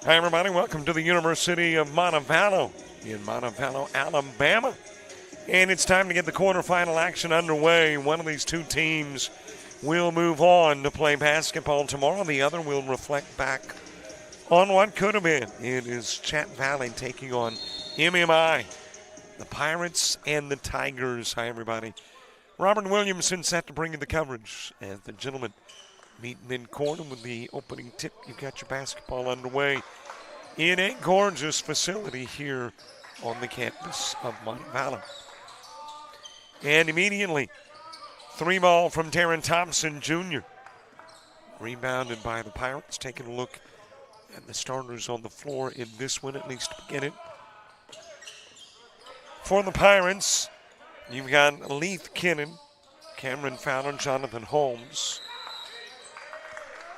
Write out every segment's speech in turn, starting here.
Hi, everybody. Welcome to the University of Montevallo in Montevallo, Alabama. And it's time to get the quarterfinal action underway. One of these two teams will move on to play basketball tomorrow. The other will reflect back on what could have been. It is Chattahoochee Valley taking on MMI, the Pirates and the Tigers. Hi, everybody. Robert Williamson set to bring you the coverage as the gentlemen meet mid-court, and with the opening tip, you've got your basketball underway in a gorgeous facility here on the campus of Montevallo. And immediately, 3-ball from Darren Thompson Jr. Rebounded by the Pirates. Taking a look at the starters on the floor in this one, at least to begin it. For the Pirates, you've got Leith Kinnan, Cameron Fowler, Jonathan Holmes.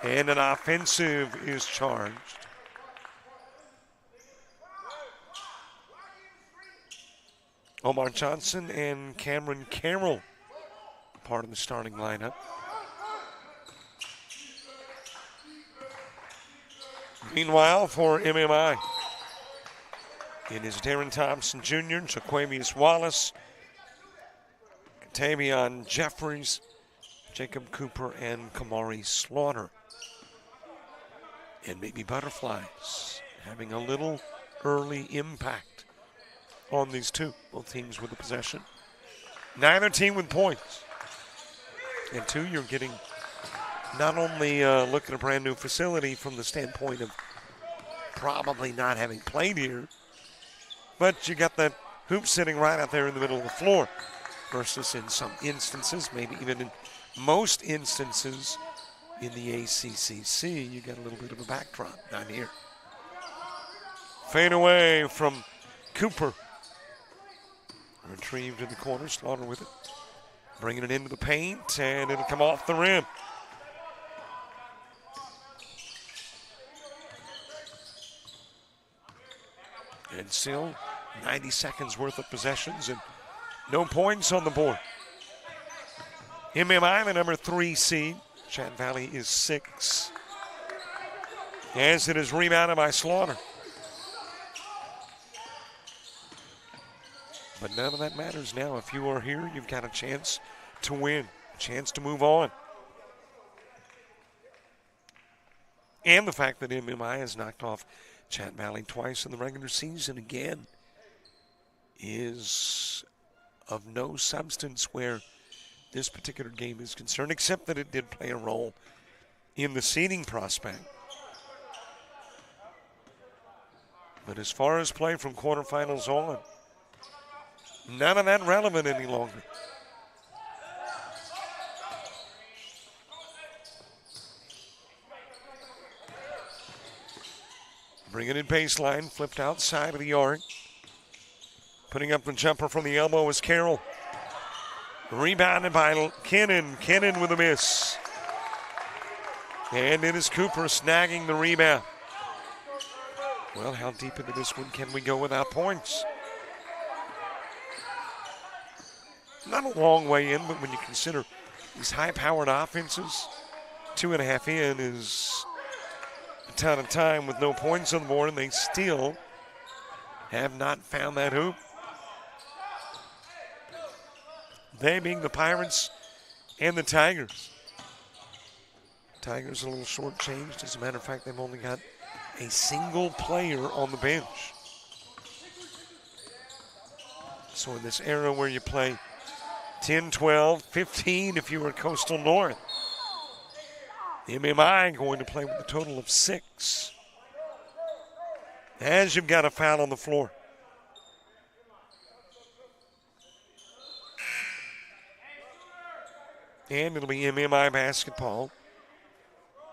And an offensive is charged. Omar Johnson and Cameron Carroll, part of the starting lineup. Meanwhile, for MMI, it is Darren Thompson Jr., Jaquavius Wallace, Tavion Jeffries, Jacob Cooper, and Kamari Slaughter. And maybe Butterflies having a little early impact on these two. Both teams with the possession. Neither team with points. And two, you're getting not only look at a brand new facility from the standpoint of probably not having played here, but you got that hoop sitting right out there in the middle of the floor. Versus in some instances, maybe even in most instances in the ACCC, you get a little bit of a backdrop. Not here. Fade away from Cooper. Retrieved in the corner, Slaughter with it. Bringing it into the paint, and it'll come off the rim. And still 90 seconds worth of possessions and no points on the board. MMI, the number 3 seed. Chattahoochee Valley is 6. As it is rebounded by Slaughter. But none of that matters now. If you are here, you've got a chance to win, a chance to move on. And the fact that MMI has knocked off Chattahoochee Valley twice in the regular season again is of no substance where this particular game is concerned, except that it did play a role in the seeding prospect. But as far as play from quarterfinals on, none of that relevant any longer. Bringing it baseline, flipped outside of the arc. Putting up the jumper from the elbow is Carroll. Rebounded by Kinnan. Kinnan with a miss. And it is Cooper snagging the rebound. Well, how deep into this one can we go without points? Not a long way in, but when you consider these high-powered offenses, 2.5 in is a ton of time with no points on the board, and they still have not found that hoop. They being the Pirates and the Tigers. Tigers a little shortchanged. As a matter of fact, they've only got a single player on the bench. So in this era where you play 10, 12, 15 if you were Coastal North, MMI going to play with a total of 6. As you've got a foul on the floor. And it'll be MMI basketball.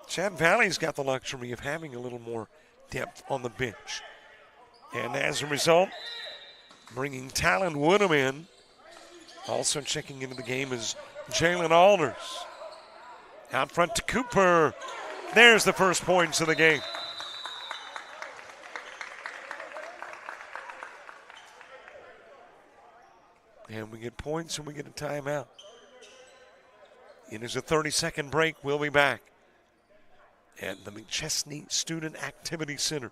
Chattahoochee Valley's got the luxury of having a little more depth on the bench. And as a result, bringing Talon Woodham in. Also checking into the game is Jalen Alders. Out front to Cooper. There's the first points of the game. And we get points and we get a timeout. It is a 30-second break. We'll be back at the McChesney Student Activity Center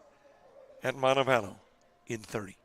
at Montevallo in 30.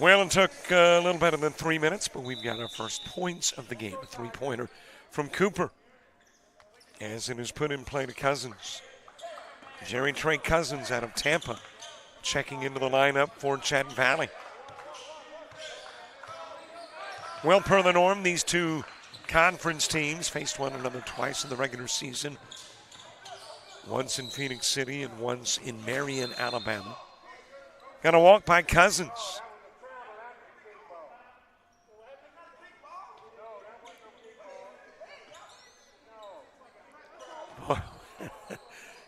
Well, it took a little better than 3 minutes, but we've got our first points of the game. A three-pointer from Cooper, as it is put in play to Cousins. Jerry Trey Cousins out of Tampa, checking into the lineup for Chattahoochee Valley. Well, per the norm, these two conference teams faced one another twice in the regular season. Once in Phoenix City and once in Marion, Alabama. Got a walk by Cousins.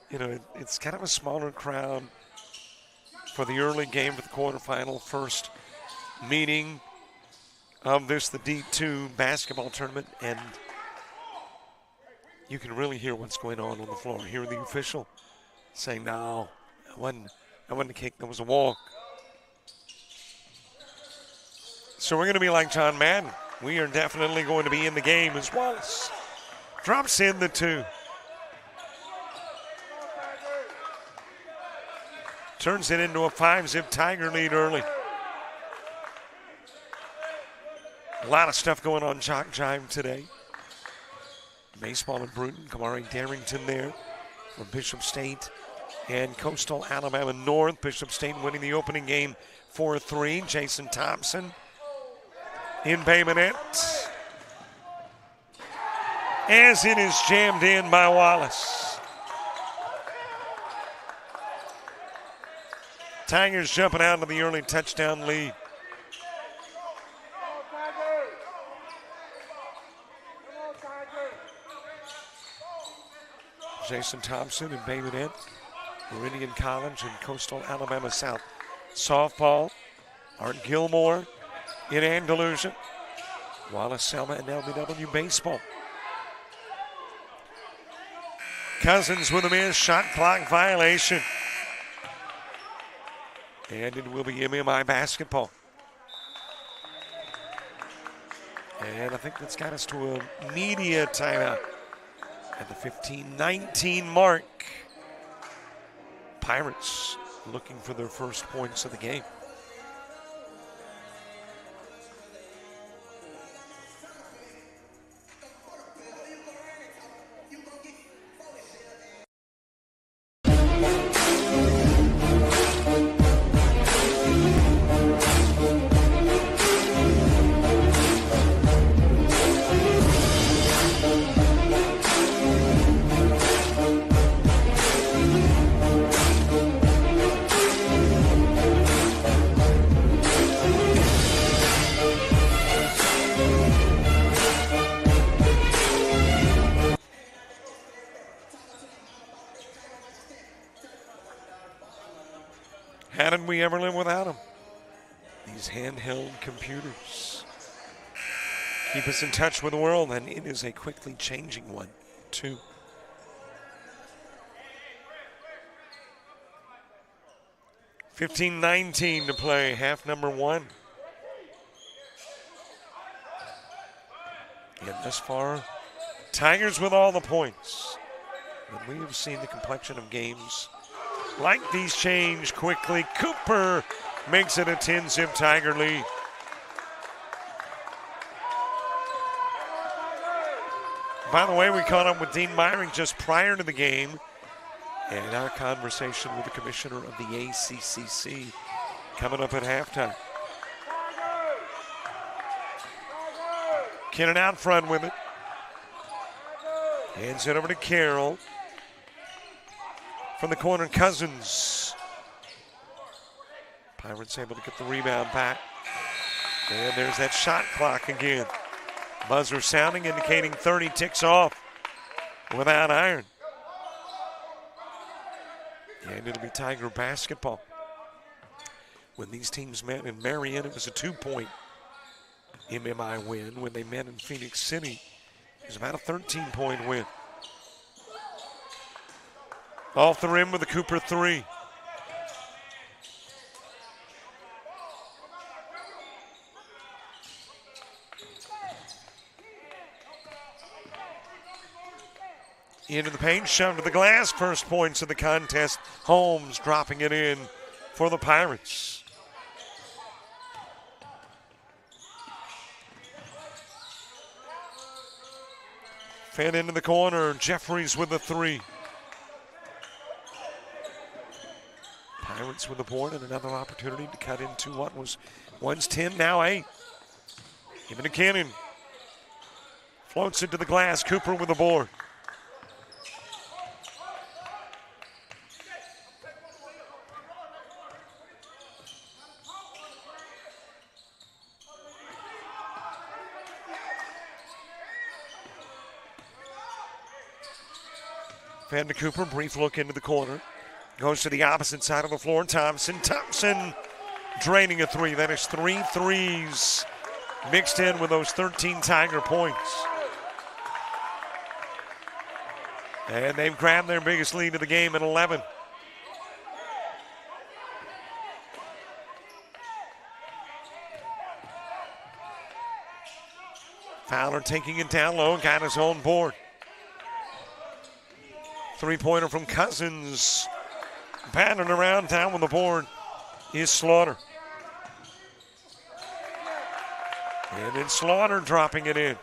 You know, it's kind of a smaller crowd for the early game for the quarterfinal. First meeting of this, the D2 basketball tournament, and you can really hear what's going on the floor. Hear the official saying, no, that wasn't a kick, that was a walk. So we're going to be like John Madden. We are definitely going to be in the game as Wallace drops in the 2. Turns it into a 5-zip Tiger lead early. A lot of stuff going on JockJive today. Baseball in Bruton, Kamari Darrington there from Bishop State and Coastal Alabama North. Bishop State winning the opening game 4-3. Jason Thompson in Bay Minette. As it is jammed in by Wallace. Tigers jumping out of the early touchdown lead. Jason Thompson in Bay Minette, Meridian College and Coastal Alabama South. Softball, Art Gilmore in Andalusia. Wallace Selma and LBW baseball. Cousins with a missed shot clock violation. And it will be MMI basketball. And I think that's got us to a media timeout at the 15-19 mark. Pirates looking for their first points of the game. How did we ever live without them? These handheld computers keep us in touch with the world, and it is a quickly changing one, too. $15-19 to play, half number 1. And thus far, Tigers with all the points. But we have seen the complexion of games like these change quickly. Cooper makes it a 10-zip Tiger lead. By the way, we caught up with Dean Myring just prior to the game, and our conversation with the commissioner of the ACCC coming up at halftime. Kennan out front with it. Hands it over to Carroll. From the corner, Cousins. Pirates able to get the rebound back. And there's that shot clock again. Buzzer sounding, indicating 30 ticks off without iron. And it'll be Tiger basketball. When these teams met in Marion, it was a 2-point MMI win. When they met in Phoenix City, it was about a 13-point win. Off the rim with a Cooper three. Into the paint, shoved to the glass. First points of the contest. Holmes dropping it in for the Pirates. Fed into the corner. Jeffries with the three. Pirates with the board and another opportunity to cut into what was once 10, now 8. Give it to Cannon. Floats it to the glass. Cooper with the board. Fed to Cooper, brief look into the corner. Goes to the opposite side of the floor. Thompson draining a three. That is 3 threes mixed in with those 13 Tiger points. And they've grabbed their biggest lead of the game at 11. Fowler taking it down low, got his own board. Three-pointer from Cousins. Batting around town with the board is Slaughter. And then Slaughter dropping it in.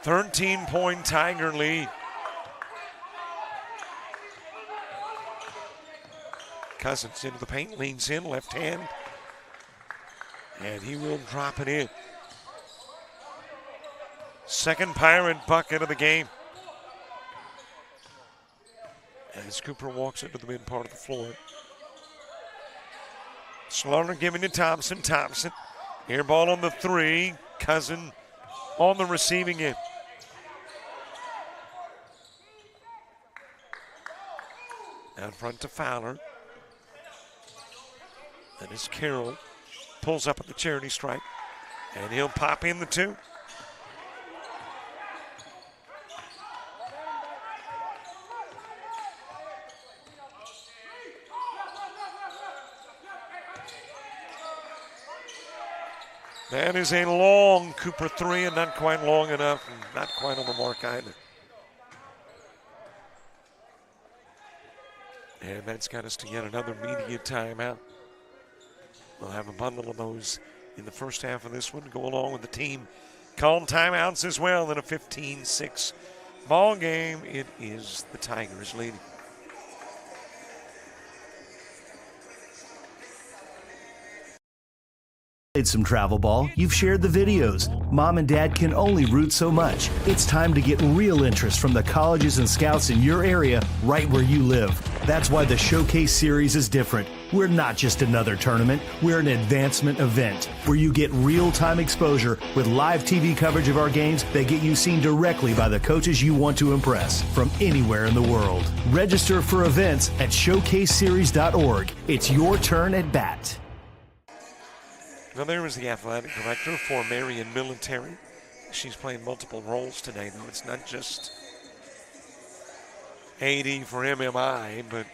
"13-point Tiger lead. Cousins into the paint, leans in, left hand. And he will drop it in. Second Pirate bucket of the game. As Cooper walks into the mid part of the floor. Slaughter giving to Thompson. Thompson, air ball on the three. Cousin on the receiving end. Out front to Fowler. That is Carroll. Pulls up at the charity stripe. And he'll pop in the two. That is a long Cooper three, and not quite long enough, and not quite on the mark either. And that's got us to yet another media timeout. We'll have a bundle of those in the first half of this one, go along with the team calling timeouts as well. In a 15-6 ball game, it is the Tigers leading. Played some travel ball, you've shared the videos. Mom and Dad can only root so much. It's time to get real interest from the colleges and scouts in your area, right where you live. That's why the Showcase Series is different. We're not just another tournament, we're an advancement event where you get real-time exposure with live TV coverage of our games that get you seen directly by the coaches you want to impress from anywhere in the world. Register for events at showcaseseries.org. It's your turn at bat. Now there was the athletic director for Marion Military. She's playing multiple roles today, though. It's not just AD for MMI, but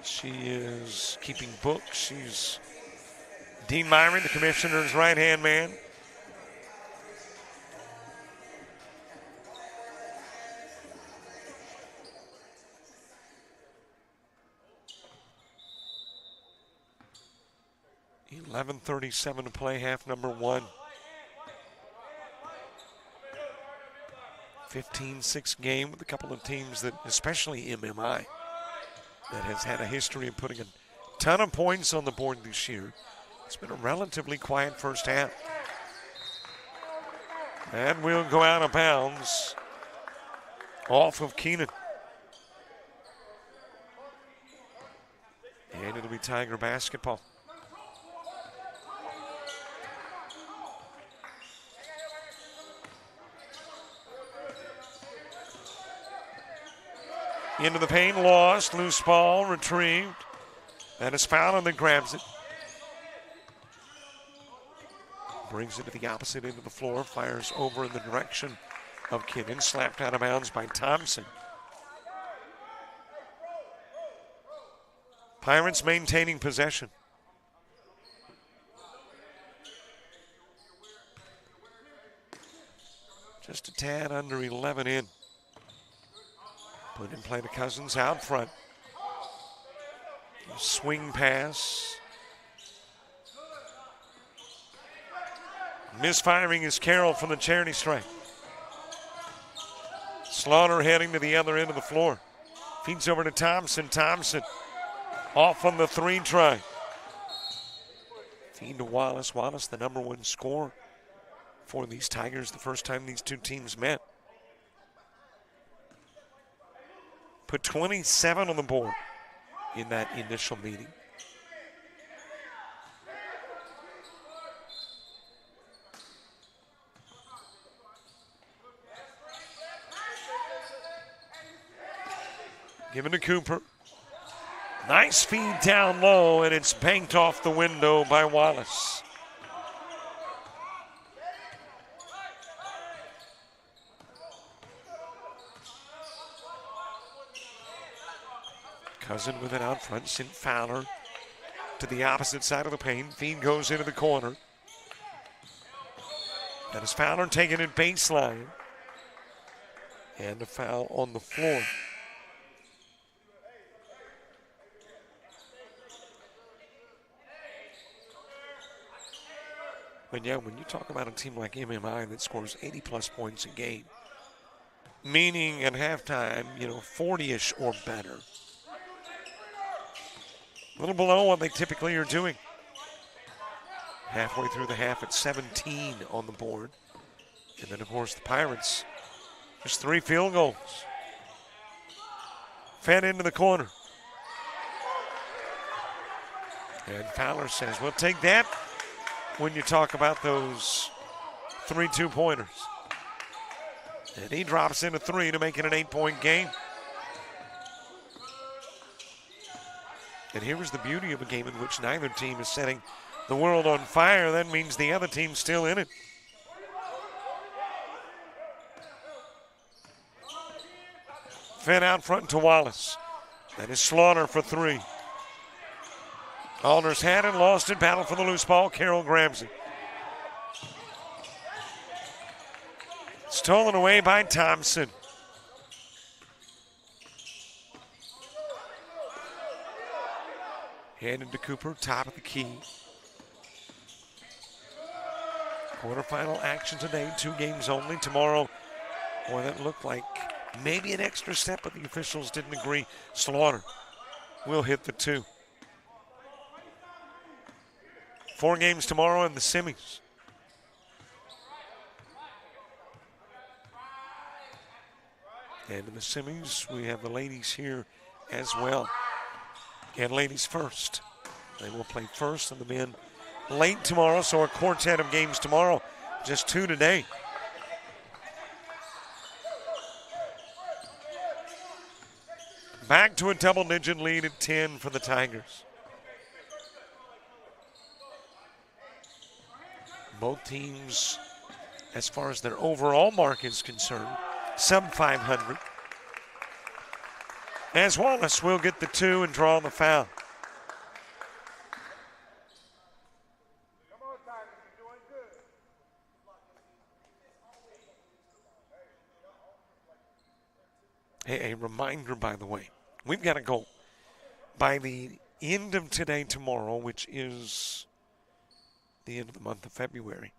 she is keeping books. She's Dean Myron, the commissioner's right-hand man. .11:37 to play, half number one. 15-6 game with a couple of teams that, especially MMI, that has had a history of putting a ton of points on the board this year. It's been a relatively quiet first half. And we'll go out of bounds off of Keenan. be Tiger basketball. Into the paint, lost, loose ball, retrieved. That is fouled, and then grabs it. Brings it to the opposite end of the floor, fires over in the direction of Kinnan, slapped out of bounds by Thompson. Pirates maintaining possession. Just a tad under 11 in. Put in play to Cousins out front. Swing pass. Misfiring is Carroll from the charity stripe. Slaughter heading to the other end of the floor. Feeds over to Thompson. Thompson off on the 3 try. Feed to Wallace. Wallace, the number 1 scorer for these Tigers the first time these two teams met. Put 27 on the board in that initial meeting. Given to Cooper. Nice feed down low, and it's banked off the window by Wallace. Cousin with it out front, sent Fowler to the opposite side of the paint. Feed goes into the corner. That is Fowler taking it baseline. And a foul on the floor. But yeah, when you talk about a team like MMI that scores 80-plus points a game, meaning at halftime, 40-ish or better. A little below what they typically are doing. Halfway through the half at 17 on the board. And then, of course, the Pirates, just 3 field goals. Fed into the corner. And Fowler says, we'll take that when you talk about those 3 two-pointers. And he drops in a 3 to make it an 8-point game. And here was the beauty of a game in which neither team is setting the world on fire. That means the other team's still in it. Fed out front to Wallace. That is Slaughter for 3. Alders had it, lost it, battle for the loose ball. Carroll grabs it. Stolen away by Thompson. Handed to Cooper, top of the key. Quarterfinal action today, 2 games only. Tomorrow, boy, that looked like maybe an extra step, but the officials didn't agree. Slaughter will hit the 2. 4 games tomorrow in the semis. And in the semis, we have the ladies here as well. And ladies first. They will play first, and the men late tomorrow, so a quartet of games tomorrow, just 2 today. Back to a double-digit lead at 10 for the Tigers. Both teams, as far as their overall mark is concerned, sub 500. As Wallace will get the 2 and draw the foul. Hey, a reminder, by the way, we've got a goal. By the end of today, tomorrow, which is the end of the month of February,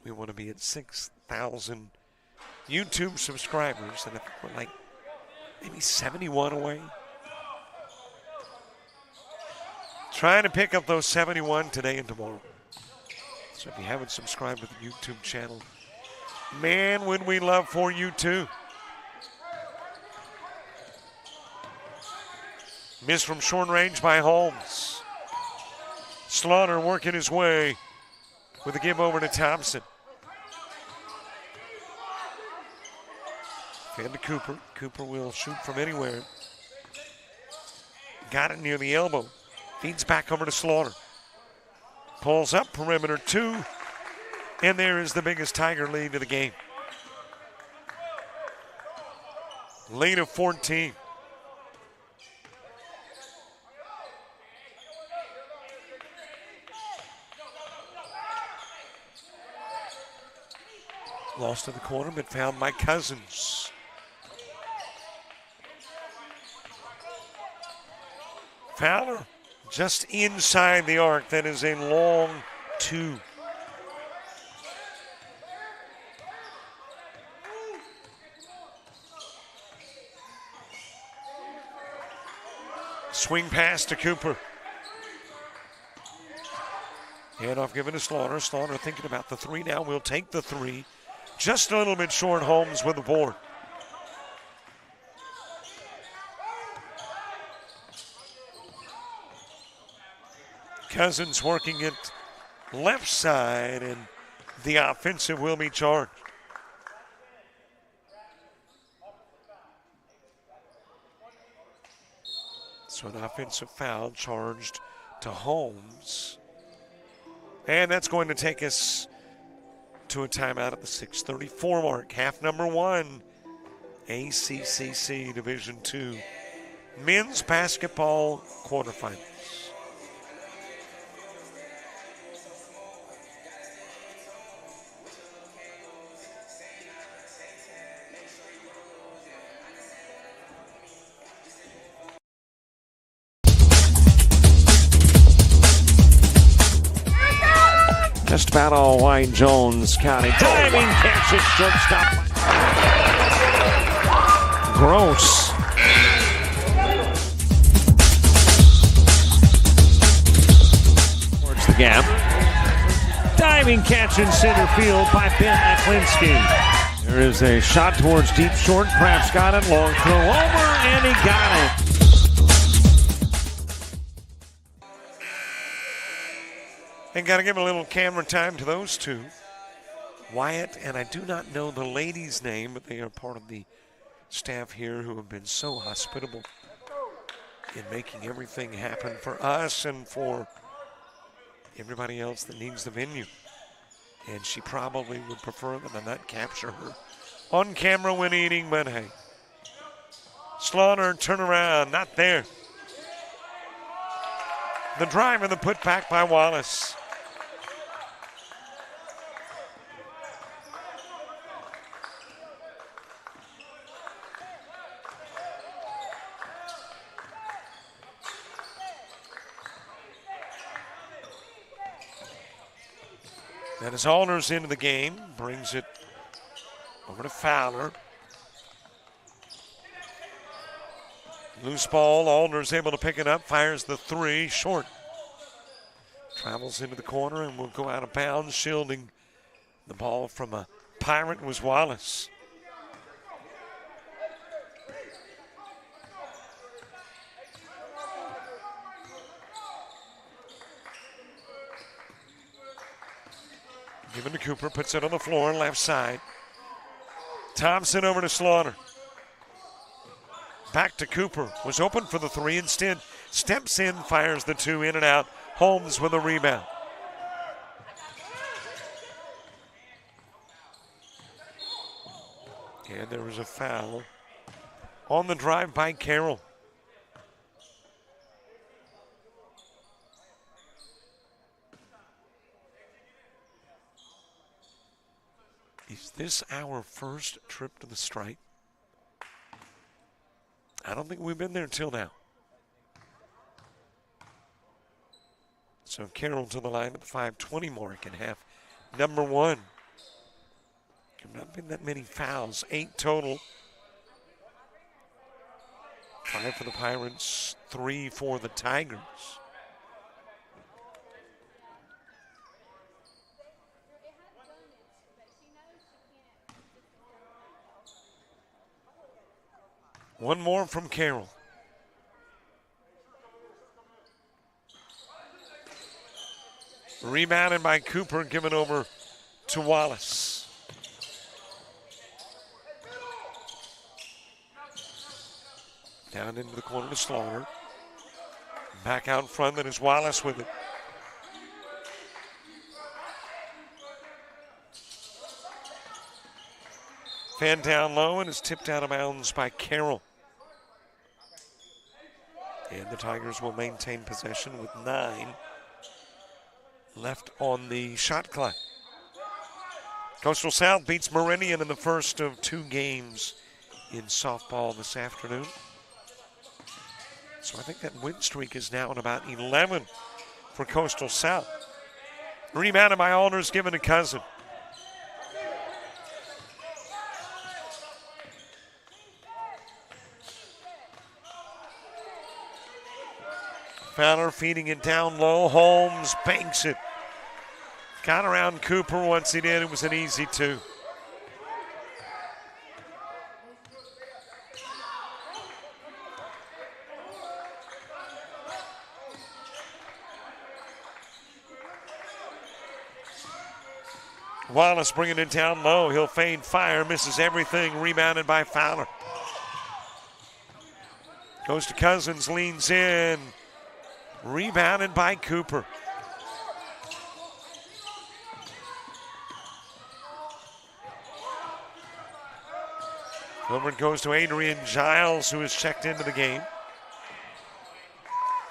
we want to be at 6,000 YouTube subscribers, and I think we're like maybe 71 away. Trying to pick up those 71 today and tomorrow. So if you haven't subscribed to the YouTube channel, man, would we love for you too. Miss from short range by Holmes. Slaughter working his way with a give over to Thompson. Fan to Cooper. Cooper will shoot from anywhere. Got it near the elbow. Feeds back over to Slaughter. Pulls up, perimeter 2. And there is the biggest Tiger lead of the game. Lead of 14. Lost to the corner, but found by Cousins. Fowler just inside the arc. That is a long 2. Swing pass to Cooper. Handoff given to Slaughter. Slaughter thinking about the 3 now. We'll take the 3. Just a little bit short. Holmes with the board. Cousins working it left side, and the offensive will be charged. So an offensive foul charged to Holmes. And that's going to take us to a timeout at the 6:34 mark. Half number 1, ACCC Division II men's basketball quarterfinals. Just about all white. Jones County. Diving catches shortstop. Gross. Towards the gap. Diving catch in center field by Ben Aklinski. There is a shot towards deep short. Kraft's got it. Long throw over, and he got it. And got to give a little camera time to those two. Wyatt, and I do not know the lady's name, but they are part of the staff here who have been so hospitable in making everything happen for us and for everybody else that needs the venue. And she probably would prefer them and not capture her on camera when eating, but hey. Slaughter, turn around, not there. The drive and the putback by Wallace. That is Alders into the game, brings it over to Fowler. Loose ball, Alders able to pick it up, fires the 3, short. Travels into the corner and will go out of bounds, shielding the ball from a Pirate was Wallace. Given to Cooper, puts it on the floor, left side. Thompson over to Slaughter. Back to Cooper, was open for the 3, instead steps in, fires the 2, in and out. Holmes with a rebound. And there was a foul on the drive by Carroll. Is this our first trip to the stripe? I don't think we've been there till now. So Carroll to the line at the 5:20 mark in half number 1. There have not been that many fouls, 8 total. 5 for the Pirates, 3 for the Tigers. One more from Carroll. Rebounded by Cooper, given over to Wallace. Down into the corner to Slaughter. Back out front, then is Wallace with it. Fan down low and is tipped out of bounds by Carroll. And the Tigers will maintain possession with 9 left on the shot clock. Coastal South beats Meridian in the first of 2 games in softball this afternoon. So I think that win streak is now at about 11 for Coastal South. Rebounded by Alders, given to Cousin. Fowler feeding it down low. Holmes banks it. Got around Cooper. Once he did, it was an easy 2. Wallace bringing it down low. He'll fade fire, misses everything. Rebounded by Fowler. Goes to Cousins, leans in. Rebounded by Cooper. Over it goes to Adrian Giles, who has checked into the game.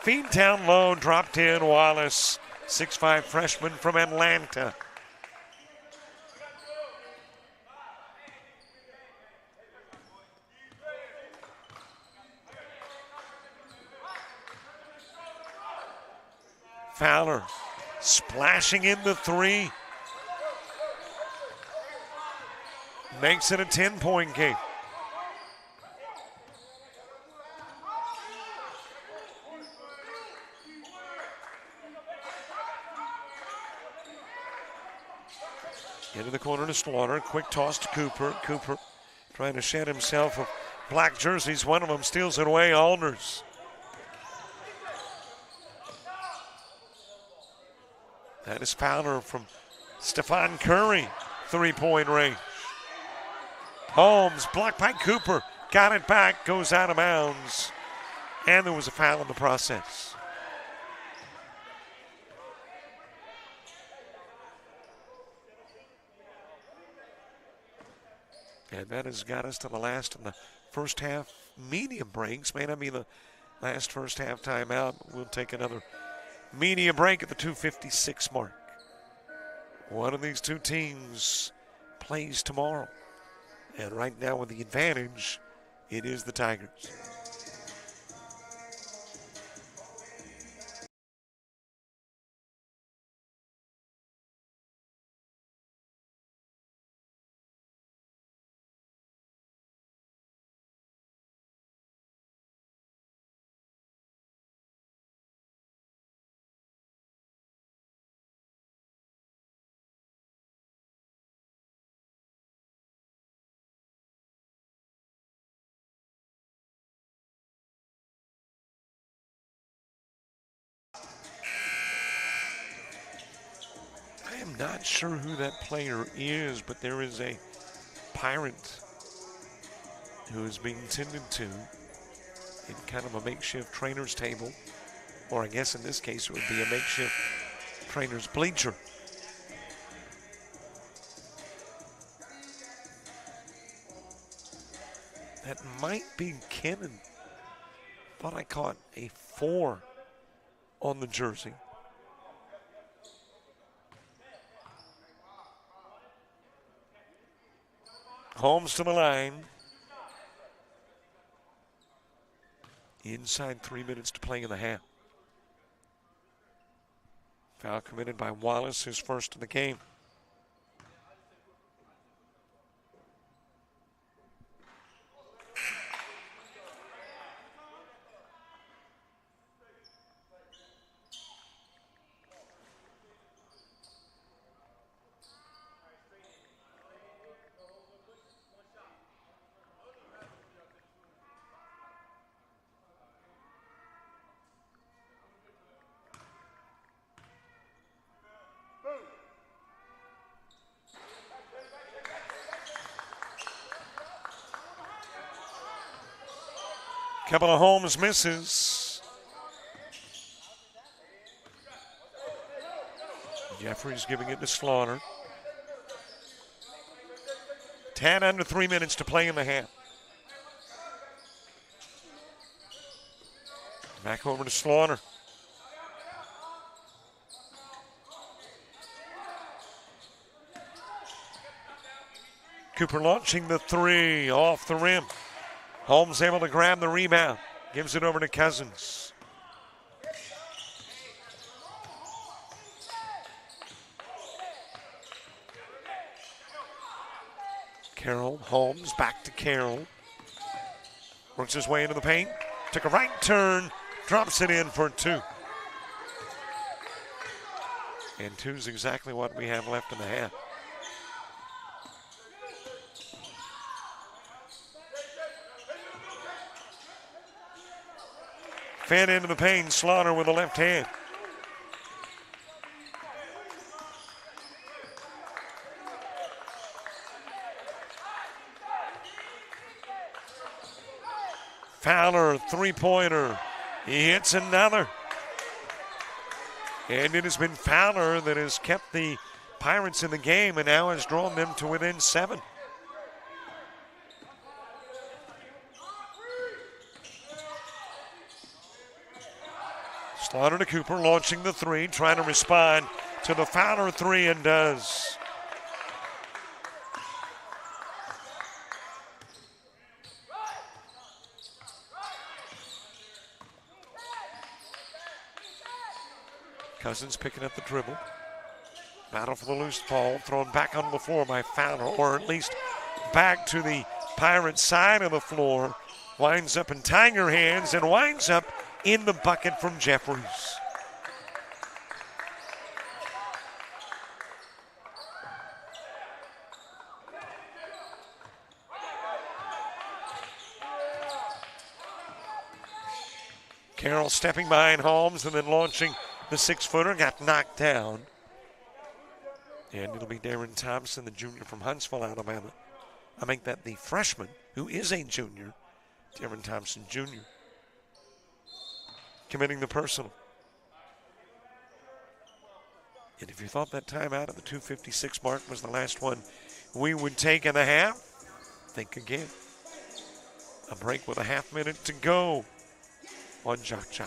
Feed down low, dropped in. Wallace, 6'5" freshman from Atlanta. Fowler splashing in the 3. Makes it a 10-point game. Into the corner to Slaughter. Quick toss to Cooper. Cooper trying to shed himself of black jerseys. One of them steals it away. Alders. That is Fowler from Stephon Curry. 3-point range. Holmes blocked by Cooper. Got it back. Goes out of bounds. And there was a foul in the process. And that has got us to the last of the first half medium breaks. May not be the last first half timeout. We'll take another media break at the 2:56 mark. One of these 2 teams plays tomorrow. And right now with the advantage, it is the Tigers. I'm not sure who that player is, but there is a Pirate who is being tended to in kind of a makeshift trainer's table, or I guess in this case it would be a makeshift trainer's bleacher. That might be Kennan. Thought I caught a 4 on the jersey. Holmes to the line. Inside 3 minutes to play in the half. Foul committed by Wallace, his first of the game. Couple of Holmes misses. Jeffries giving it to Slaughter. Tad under 3 minutes to play in the half. Back over to Slaughter. Cooper launching the three off the rim. Holmes able to grab the rebound. Gives it over to Cousins. Carroll, Holmes, back to Carroll. Works his way into the paint. Took a right turn. Drops it in for two. And two's exactly what we have left in the half. Fed into the paint. Slaughter with the left hand. Fowler, three-pointer. He hits another. And it has been Fowler that has kept the Pirates in the game and now has drawn them to within 7. Slaughter to Cooper, launching the three, trying to respond to the Fowler three, and does. Cousins picking up the dribble. Battle for the loose ball, thrown back onto the floor by Fowler, or at least back to the Pirate side of the floor. Winds up in Tiger hands and winds up in the bucket from Jeffries. Carroll stepping behind Holmes and then launching the 6-footer, got knocked down. And it'll be Darren Thompson, the junior from Huntsville, Alabama. I make that the freshman, who is a junior, Darren Thompson Jr., committing the personal. And if you thought that timeout at the 2:56 mark was the last one we would take in the half, think again. A break with a half minute to go on JockJive.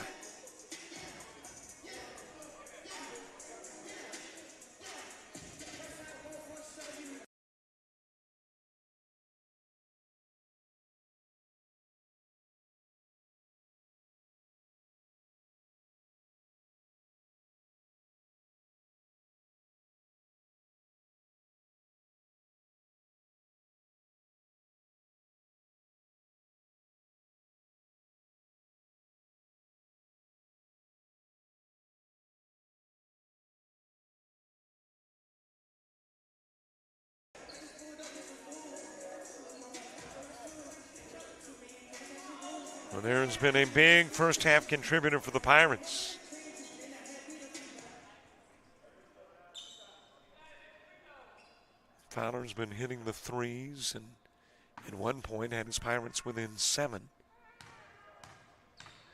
Well, there's been a big first half contributor for the Pirates. Fowler's been hitting the threes and at one point had his Pirates within 7.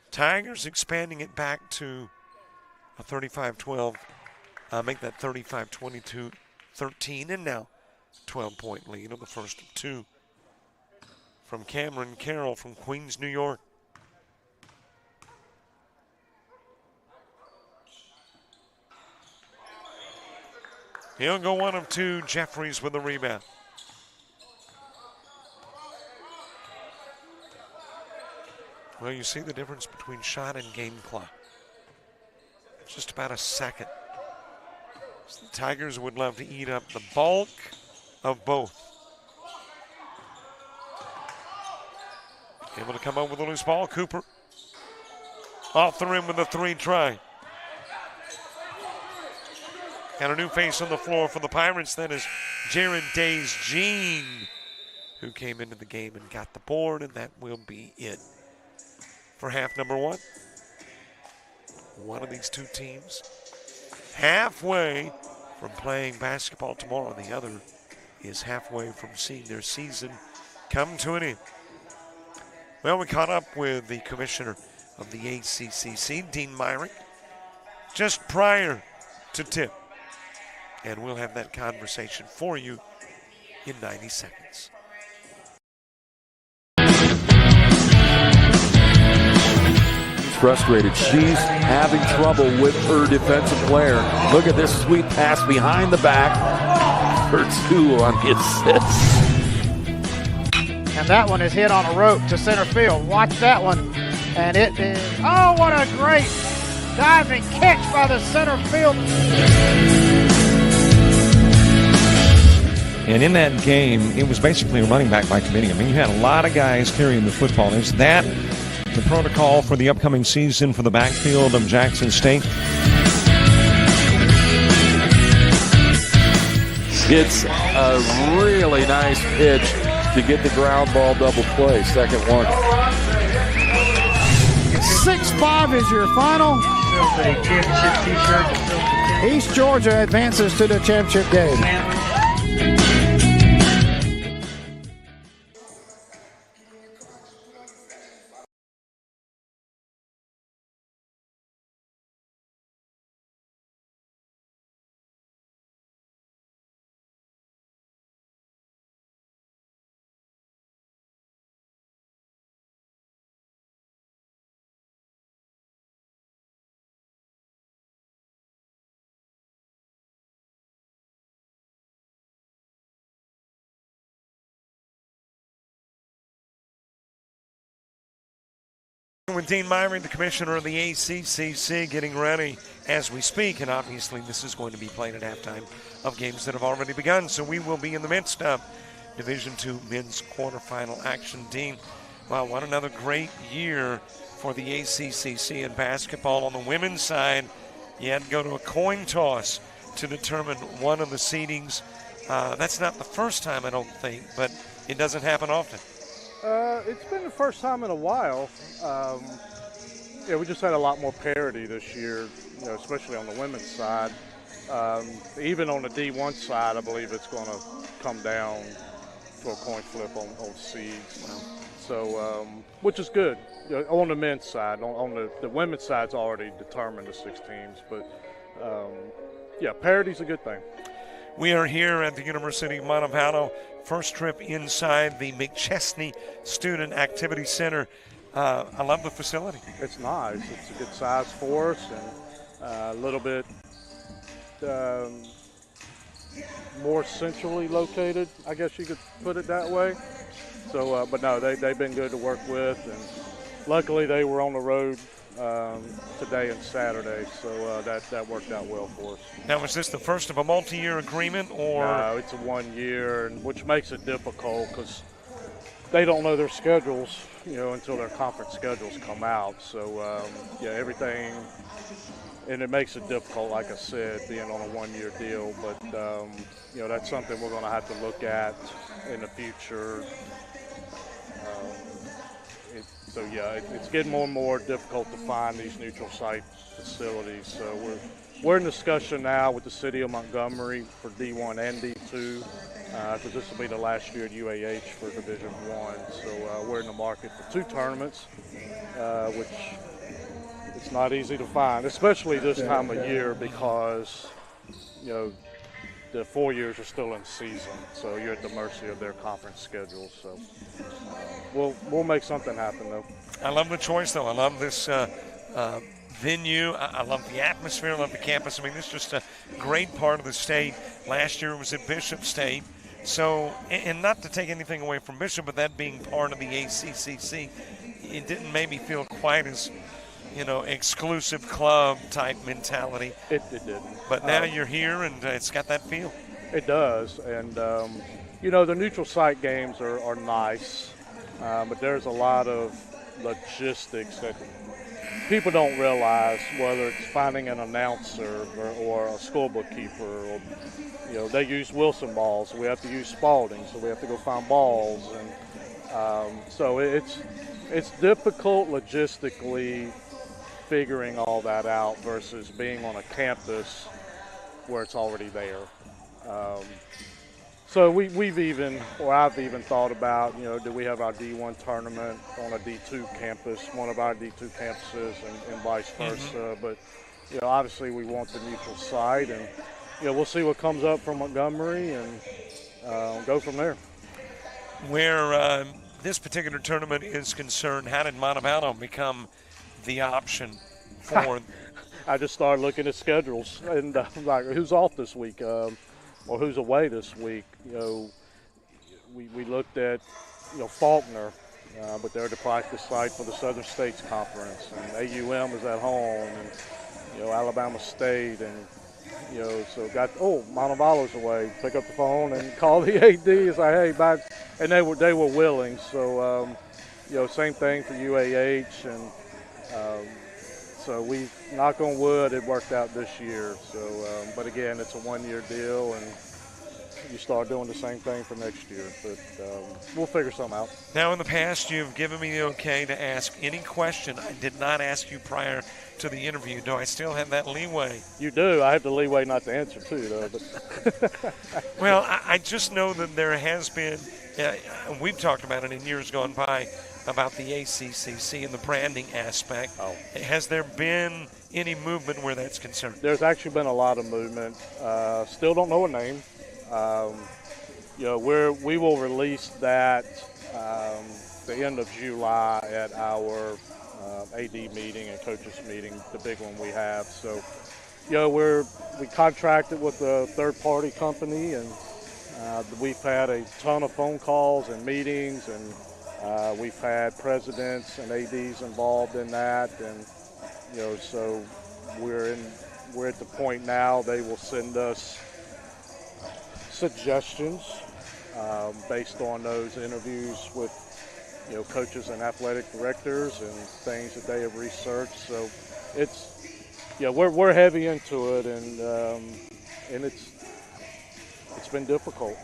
Tigers expanding it back to a 35-12. Make that 35-22, 13, and now 12-point lead on the first of 2 from Cameron Carroll from Queens, New York. He'll go 1 of 2. Jeffries with the rebound. Well, you see the difference between shot and game clock. Just about a second. So the Tigers would love to eat up the bulk of both. Able to come up with a loose ball. Cooper off the rim with a 3 try. And a new face on the floor for the Pirates. That is Jared Days-Jean, who came into the game and got the board, and that will be it for half number 1. One of these two teams halfway from playing basketball tomorrow, and the other is halfway from seeing their season come to an end. Well, we caught up with the commissioner of the ACCC, Dean Myrick, just prior to tip. And we'll have that conversation for you in 90 seconds. Frustrated. She's having trouble with her defensive player. Look at this sweet pass behind the back for 2 on the assist. And that one is hit on a rope to center field. Watch that one. And it is, oh, what a great diving catch by the center field. And in that game, it was basically a running back by committee. I mean, you had a lot of guys carrying the football. Is that the protocol for the upcoming season for the backfield of Jackson State? It's a really nice pitch to get the ground ball double play. Second one. 6-5 is your final. East Georgia advances to the championship game. With Dean Myrick, the commissioner of the ACCC, getting ready as we speak, and obviously this is going to be played at halftime of games that have already begun, so we will be in the midst of Division II men's quarterfinal action. Dean, wow, what another great year for the ACCC in basketball. On the women's side, you had to go to a coin toss to determine one of the seedings. That's not the first time, I don't think, but it doesn't happen often. It's been the first time in a while. We just had a lot more parity this year, especially on the women's side. Even on the D1 side, I believe it's going to come down to a coin flip on seeds. Wow. So, which is good. On the men's side, on the women's side's already determined the 6 teams, but parity's a good thing. We are here at the University of Montevallo. First trip inside the McChesney Student Activity Center. I love the facility. It's nice. It's a good size for us and a little bit more centrally located, I guess you could put it that way. So, but no, they've been good to work with, and luckily they were on the road today and Saturday, so that worked out well for us. Now, was this the first of a multi-year agreement, or? No, it's a 1 year, which makes it difficult because they don't know their schedules, until their conference schedules come out. So, everything, and it makes it difficult, like I said, being on a 1 year deal. But, that's something we're going to have to look at in the future. It's getting more and more difficult to find these neutral site facilities. So we're in discussion now with the city of Montgomery for D1 and D2, because this will be the last year at UAH for Division I. So we're in the market for 2 tournaments, which it's not easy to find, especially this time of year because, the 4 years are still in season, so you're at the mercy of their conference schedule. So we'll make something happen, though. I love the choice, though. I love this venue. I love the atmosphere. I love the campus. I mean, it's just a great part of the state. Last year it was at Bishop State. So, and not to take anything away from Bishop, but that being part of the ACCC, it didn't maybe feel quite as, exclusive club type mentality. It didn't. But now you're here, and it's got that feel. It does, and the neutral site games are nice, but there's a lot of logistics that people don't realize, whether it's finding an announcer or a scorebook keeper, or they use Wilson balls, so we have to use Spalding, so we have to go find balls, and so it's difficult logistically figuring all that out versus being on a campus where it's already there. So I've even thought about, you know, do we have our D1 tournament on a D2 campus, one of our D2 campuses, and vice versa. But, you know, obviously we want the neutral site, and, you know, we'll see what comes up from Montgomery and go from there. Where this particular tournament is concerned, how did Montevallo become the option for? I just started looking at schedules and like who's off this week or who's away this week. You know, we looked at, you know, Faulkner, but they're the practice site for the Southern States Conference, and AUM is at home, and, you know, Alabama State, and, you know, so Montevallo's away. Pick up the phone and call the AD and say, hey, back, and they were willing. So, you know, same thing for UAH, and so we, knock on wood, it worked out this year. So, but again, it's a one-year deal, and you start doing the same thing for next year. But we'll figure something out. Now, in the past, you've given me the okay to ask any question I did not ask you prior to the interview. Do I still have that leeway? You do. I have the leeway not to answer, too, though. But Well, I just know that there has been, we've talked about it in years gone by, about the ACCC and the branding aspect. Oh. Has there been any movement where that's concerned? There's actually been a lot of movement. Still don't know a name. You know, we will release that the end of July at our AD meeting and coaches meeting, the big one we have. So, you know, we contracted with a third-party company, and we've had a ton of phone calls and meetings, and we've had presidents and ADs involved in that, and, you know, so we're at the point now they will send us suggestions based on those interviews with, you know, coaches and athletic directors and things that they have researched. So it's, yeah, we're heavy into it, and it's been difficult.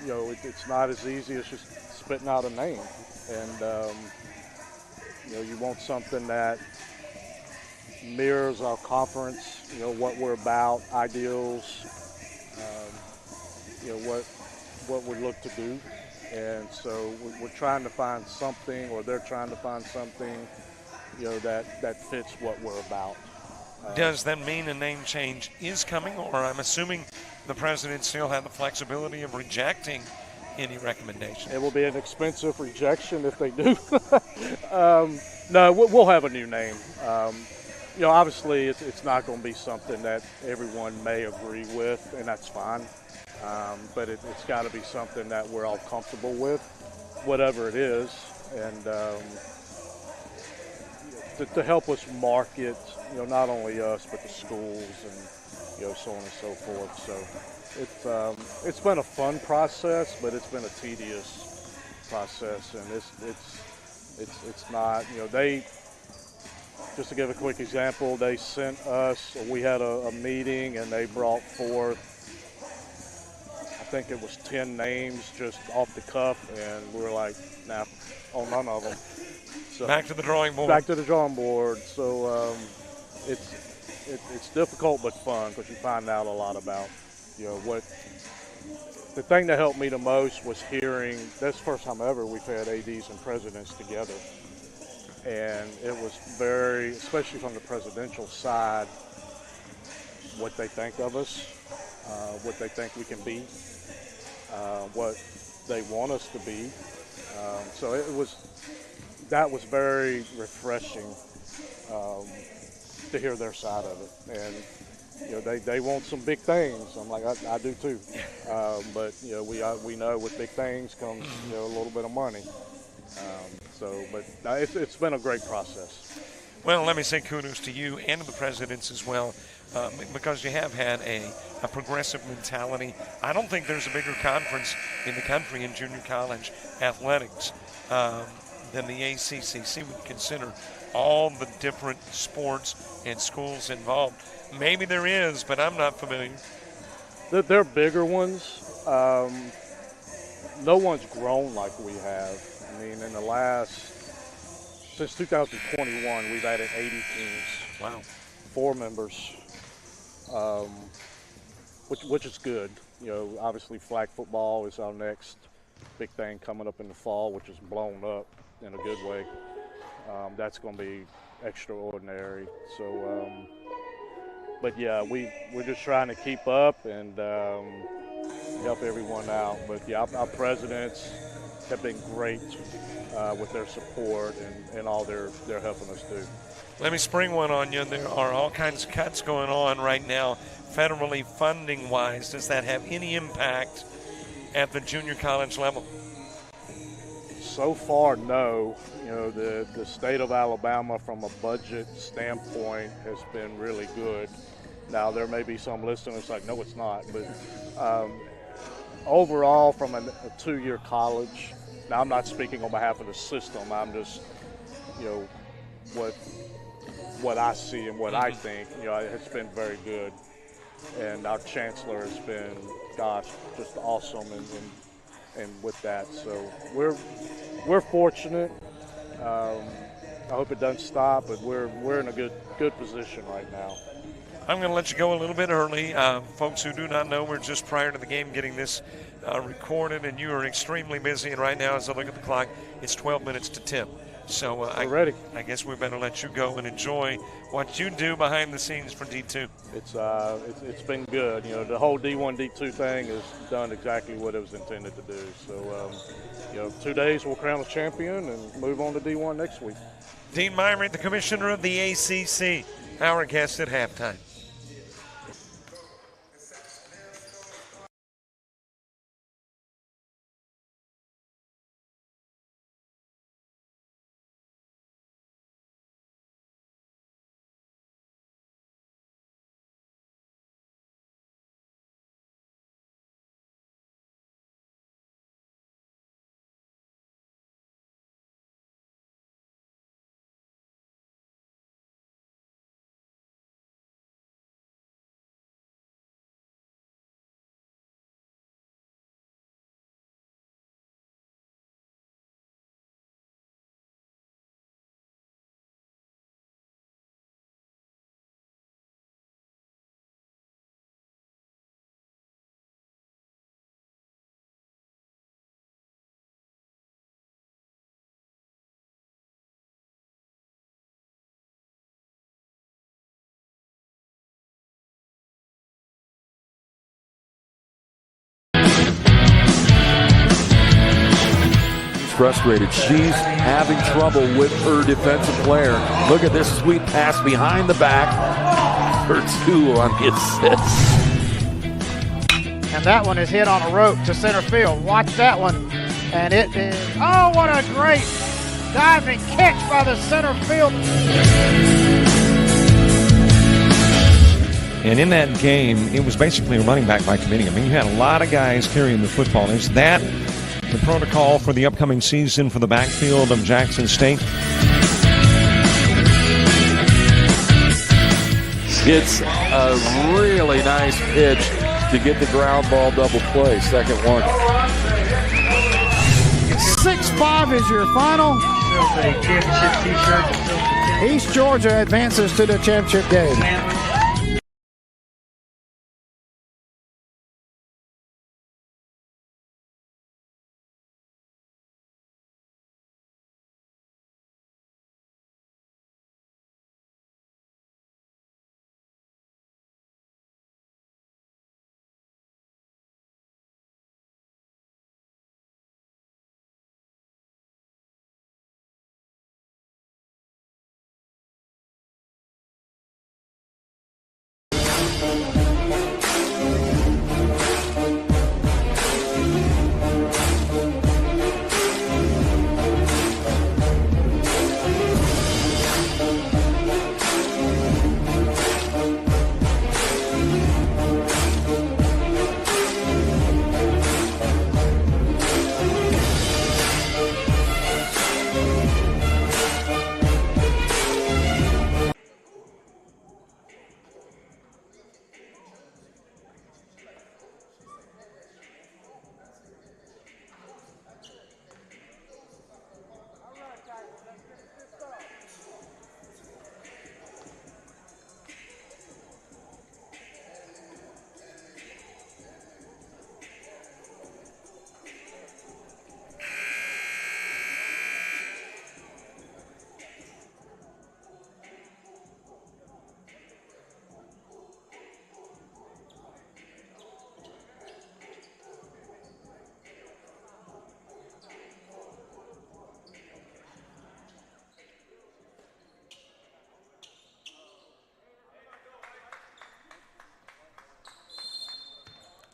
You know, it's not as easy as just spitting out a name, and you know, you want something that mirrors our conference, you know, what we're about, ideals, you know, what we look to do. And so we're trying to find something, or they're trying to find something, you know, that fits what we're about. Does that mean a name change is coming, or I'm assuming the president still had the flexibility of rejecting any recommendation? It will be an expensive rejection if they do. No, we'll have a new name. You know, obviously it's not going to be something that everyone may agree with, and that's fine. But it's got to be something that we're all comfortable with, whatever it is, and to help us market, you know, not only us but the schools and, you know, so on and so forth. So it's been a fun process, but it's been a tedious process, and it's not, you know, they. Just to give a quick example, they sent us, we had a meeting, and they brought forth, I think it was 10 names just off the cuff, and we were like, nah, none of them. So, back to the drawing board. Back to the drawing board. So it's difficult but fun, because you find out a lot about, you know, what. The thing that helped me the most was hearing, that's the first time ever we've had ADs and presidents together. And it was very, especially from the presidential side, what they think of us, what they think we can be, what they want us to be. So that was very refreshing to hear their side of it. And, you know, they want some big things. I'm like, I do too. But, you know, we know with big things comes, you know, a little bit of money. But it's been a great process. Well, let me say kudos to you and to the presidents as well, because you have had a progressive mentality. I don't think there's a bigger conference in the country in junior college athletics than the ACCC when you consider all the different sports and schools involved. Maybe there is, but I'm not familiar. They're bigger ones. No one's grown like we have. I mean, since 2021, we've added 80 teams. Wow. 4 members, which is good. obviously flag football is our next big thing coming up in the fall, which is blown up in a good way. That's going to be extraordinary. So, but yeah, we're just trying to keep up and help everyone out. But yeah, our presidents have been great with their support and all they're helping us do. Let me spring one on you. There are all kinds of cuts going on right now, federally funding-wise. Does that have any impact at the junior college level? So far, no. The state of Alabama, from a budget standpoint, has been really good. Now, there may be some listeners like, no, it's not. But overall, from a two-year college, now I'm not speaking on behalf of the system. I'm just, what I see and what I think, it's been very good. And our chancellor has been, just awesome and with that. So we're fortunate. I hope it doesn't stop, but we're in a good position right now. I'm going to let you go a little bit early. Folks who do not know, we're just prior to the game getting this recorded, and you are extremely busy. And right now, as I look at the clock, it's 12 minutes to 10. So I guess we better let you go and enjoy what you do behind the scenes for D2. It's been good. The whole D1, D2 thing has done exactly what it was intended to do. So, 2 days we'll crown a champion and move on to D1 next week. Dean Myrick, the commissioner of the ACC, our guest at halftime. Frustrated. She's having trouble with her defensive player. Look at this sweet pass behind the back for 2 on the assist. And that one is hit on a rope to center field. Watch that one. And it is, oh, what a great diving catch by the center field. And in that game, it was basically a running back by committee. I mean, you had a lot of guys carrying the football. Is that the protocol for the upcoming season for the backfield of Jackson State? It's a really nice pitch to get the ground ball double play. Second one. 6-5 is your final. East Georgia advances to the championship game.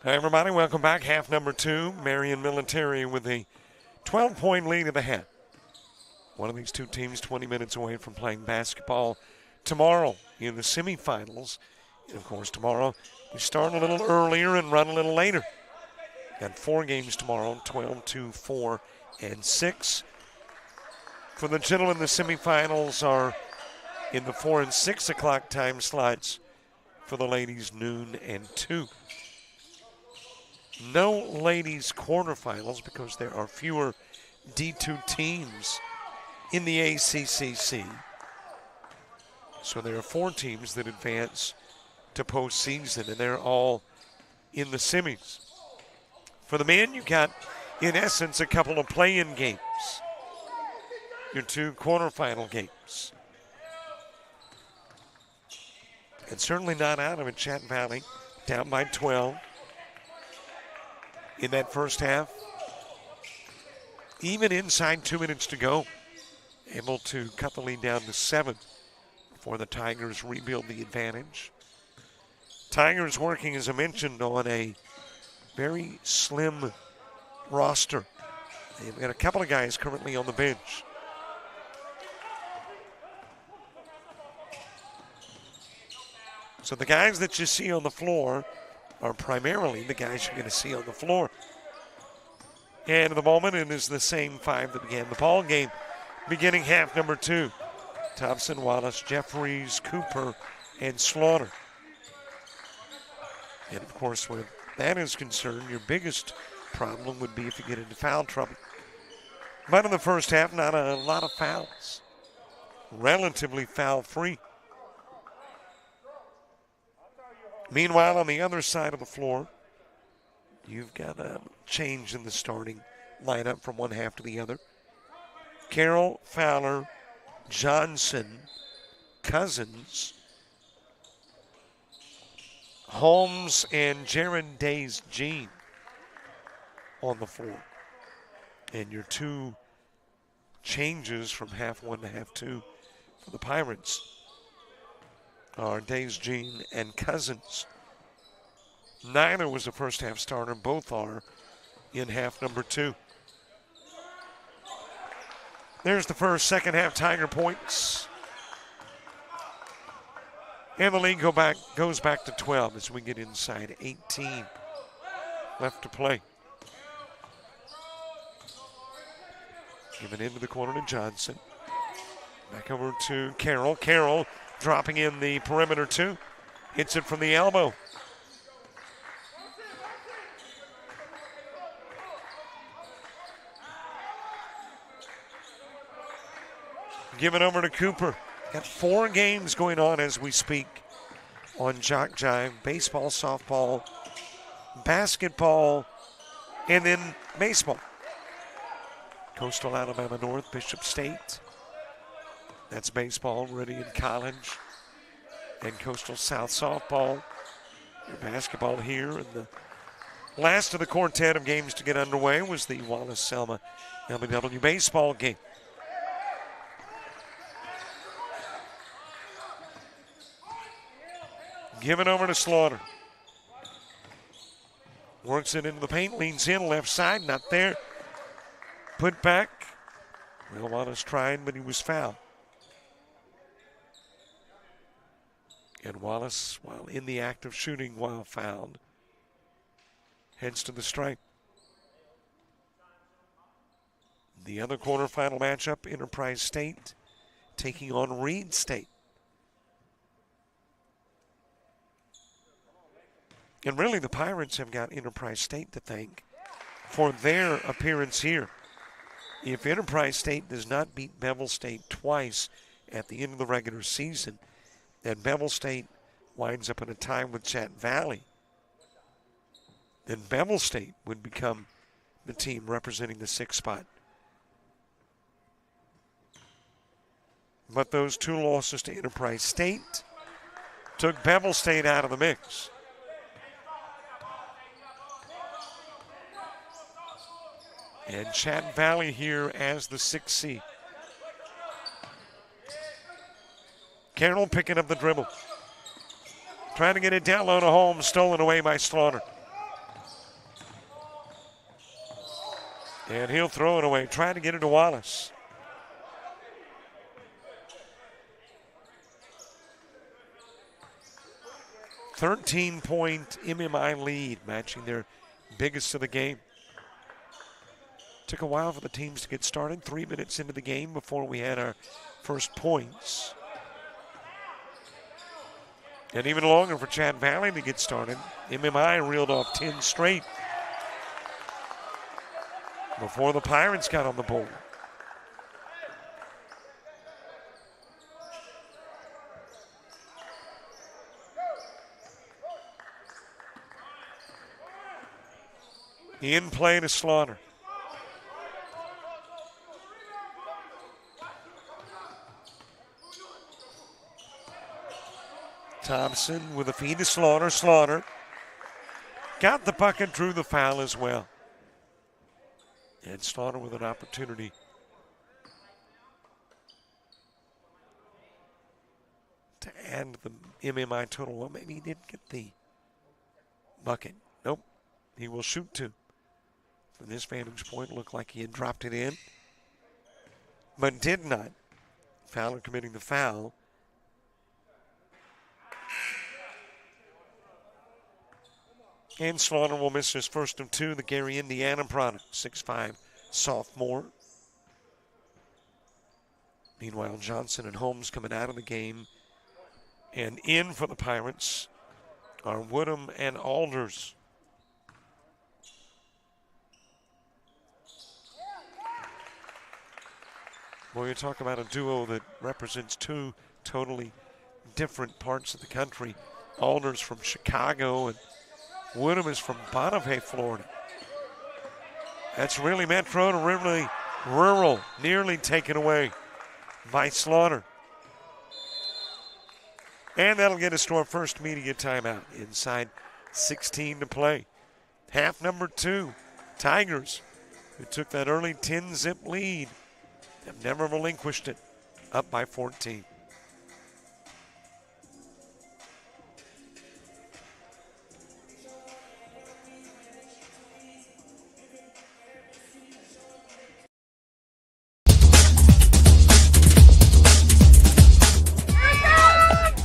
Hi, everybody. Welcome back. Half number 2. Marion Military with a 12-point lead at the half. One of these two teams 20 minutes away from playing basketball tomorrow in the semifinals. And, of course, tomorrow we start a little earlier and run a little later. Got 4 games tomorrow, 12, 2, 4, and 6. For the gentlemen, the semifinals are in the 4 and 6 o'clock time slots. For the ladies, noon and 2. No ladies quarterfinals because there are fewer D2 teams in the ACCC. So there are 4 teams that advance to postseason, and they're all in the semis. For the men, you got, in essence, a couple of play-in games. Your 2 quarterfinal games. And certainly not out of it. Chattahoochee Valley down by 12 in that first half. Even inside 2 minutes to go, able to cut the lead down to 7 before the Tigers rebuild the advantage. Tigers working, as I mentioned, on a very slim roster. They've got a couple of guys currently on the bench. So the guys that you see on the floor are primarily the guys you're going to see on the floor. And at the moment, it is the same 5 that began the ball game, beginning half number 2. Thompson, Wallace, Jeffries, Cooper, and Slaughter. And, of course, where that is concerned, your biggest problem would be if you get into foul trouble. But in the first half, not a lot of fouls. Relatively foul-free. Meanwhile, on the other side of the floor, you've got a change in the starting lineup from one half to the other. Carroll, Fowler, Johnson, Cousins, Holmes, and Jaron Days-Jean on the floor. And your 2 changes from half 1 to half 2 for the Pirates are Days-Jean and Cousins. Neither was a first half starter. Both are in half number 2. There's the first second half Tiger points. And the lead goes back to 12 as we get inside 18 left to play. Given into the corner to Johnson. Back over to Carroll. Carroll dropping in the perimeter 2. Hits it from the elbow. Given over to Cooper. Got 4 games going on as we speak on JockJive. Baseball, softball, basketball, and then baseball. Coastal Alabama North, Bishop State. That's baseball, already in college. And Coastal South softball. Your basketball here. And the last of the quartet of games to get underway was the Wallace-Selma LBW baseball game. Given over to Slaughter. Works it into the paint, leans in, left side, not there. Put back. Well, Wallace tried, but he was fouled. And Wallace, while in the act of shooting while fouled, heads to the stripe. The other quarterfinal matchup, Enterprise State taking on Reed State. And really, the Pirates have got Enterprise State to thank for their appearance here. If Enterprise State does not beat Bevel State twice at the end of the regular season, then Bevel State winds up in a tie with Chattahoochee Valley, then Bevel State would become the team representing the 6th spot. But those 2 losses to Enterprise State took Bevel State out of the mix. And Chattahoochee Valley here as the 6th seed. Carroll picking up the dribble. Trying to get it down low to Holmes, stolen away by Slaughter. And he'll throw it away, trying to get it to Wallace. .13-point MMI lead, matching their biggest of the game. Took a while for the teams to get started. 3 minutes into the game before we had our first points. And even longer for Chatt Valley to get started. MMI reeled off 10 straight before the Pirates got on the board. In play to Slaughter. Thompson with a feed to Slaughter. Slaughter got the bucket, drew the foul as well. And Slaughter with an opportunity to add to the MMI total. Well, maybe he didn't get the bucket. Nope. He will shoot two. From this vantage point, looked like he had dropped it in, but did not. Fowler committing the foul. And Slaughter will miss his first of two, the Gary, Indiana product, 6'5" sophomore. Meanwhile, Johnson and Holmes coming out of the game. And in for the Pirates are Woodham and Alders. Well, you talk about a duo that represents two totally different parts of the country. Alders from Chicago and Woodham is from Bonifay, Florida. That's really metro to really rural, nearly taken away by Slaughter. And that'll get us to our first media timeout. Inside 16 to play. Half number 2, Tigers, who took that early 10-zip lead, have never relinquished it, up by 14.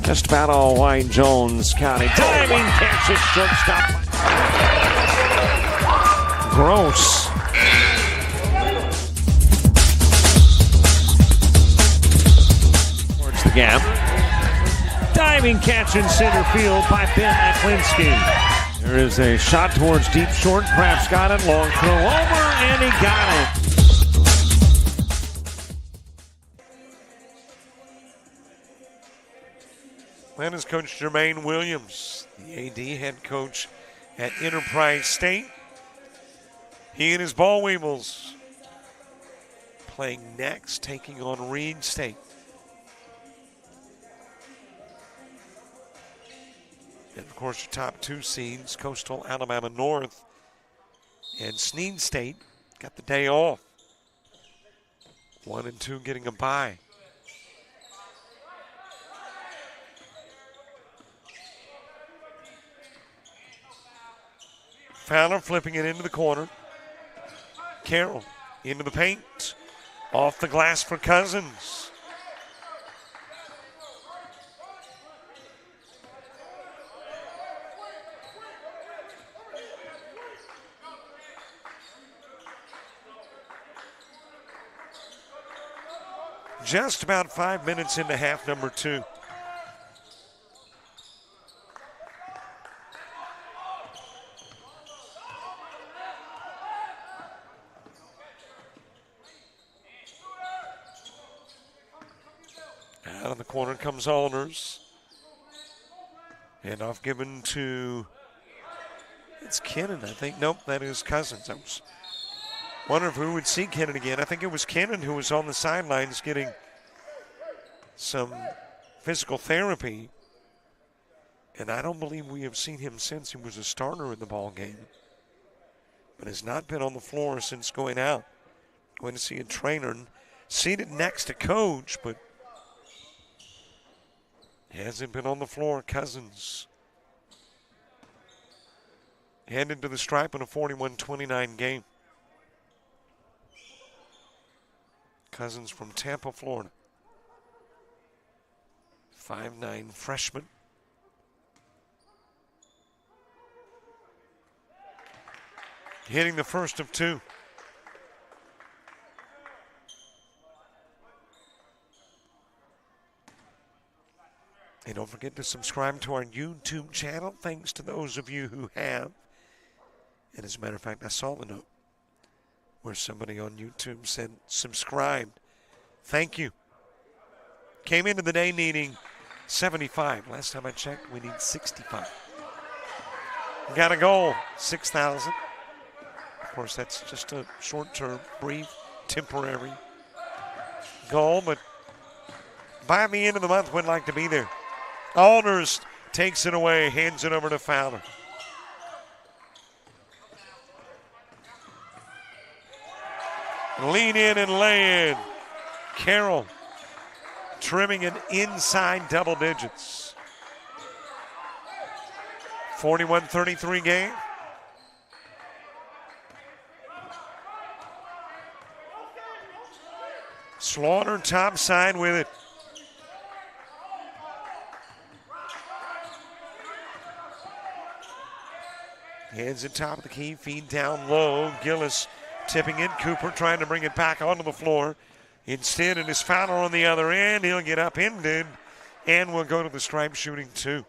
Just about all White Jones County. Diving catch at shortstop. Gross. Towards the gap. Diving catch in center field by Ben Aklinski. There is a shot towards deep short. Kraft's got it. Long throw over, and he got it. That is Coach Jermaine Williams, the AD head coach at Enterprise State. He and his Ball Weevils playing next, taking on Reed State. And of course, the top two seeds, Coastal Alabama North and Sneed State, got the day off. 1 and 2 getting a bye. Fowler flipping it into the corner. Carroll into the paint. Off the glass for Cousins. Just about 5 minutes into half number 2. Out of the corner comes Alders. Handoff given to, it's Kennan, I think. Nope, that is Cousins. I was wondering if we would see Kennan again. I think it was Kennan who was on the sidelines getting some physical therapy. And I don't believe we have seen him since he was a starter in the ball game. But has not been on the floor since going out. Going to see a trainer seated next to coach, but hasn't been on the floor. Cousins headed to the stripe in a 41-29 game. Cousins from Tampa, Florida. 5'9" freshman. Hitting the first of two. And don't forget to subscribe to our YouTube channel. Thanks to those of you who have. And as a matter of fact, I saw the note where somebody on YouTube said subscribed. Thank you. Came into the day needing 75. Last time I checked, we need 65. Got a goal, 6,000. Of course, that's just a short-term, brief, temporary goal, but by the end of the month, we'd like to be there. Alders takes it away, hands it over to Fowler. Lean in and lay in. Carroll trimming it inside double digits. 41-33 game. Slaughter top side with it. Hands it top of the key, feed down low. Gillis tipping it. Cooper trying to bring it back onto the floor. Instead, it is Fowler on the other end. He'll get upended and will go to the stripe shooting two.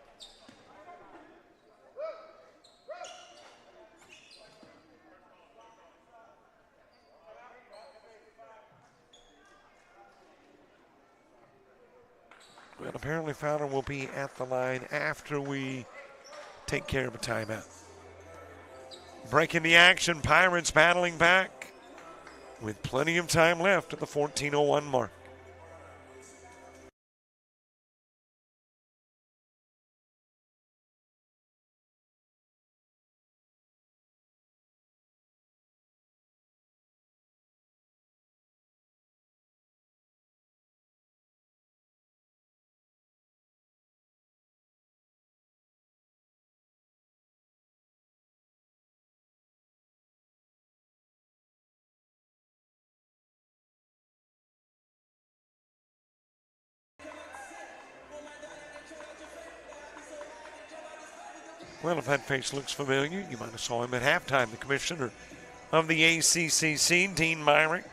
Well, apparently Fowler will be at the line after we take care of a timeout. Breaking the action, Pirates battling back with plenty of time left at the 14:01 mark. Well, if that face looks familiar, you might have saw him at halftime. The commissioner of the ACCC, Dean Myrick.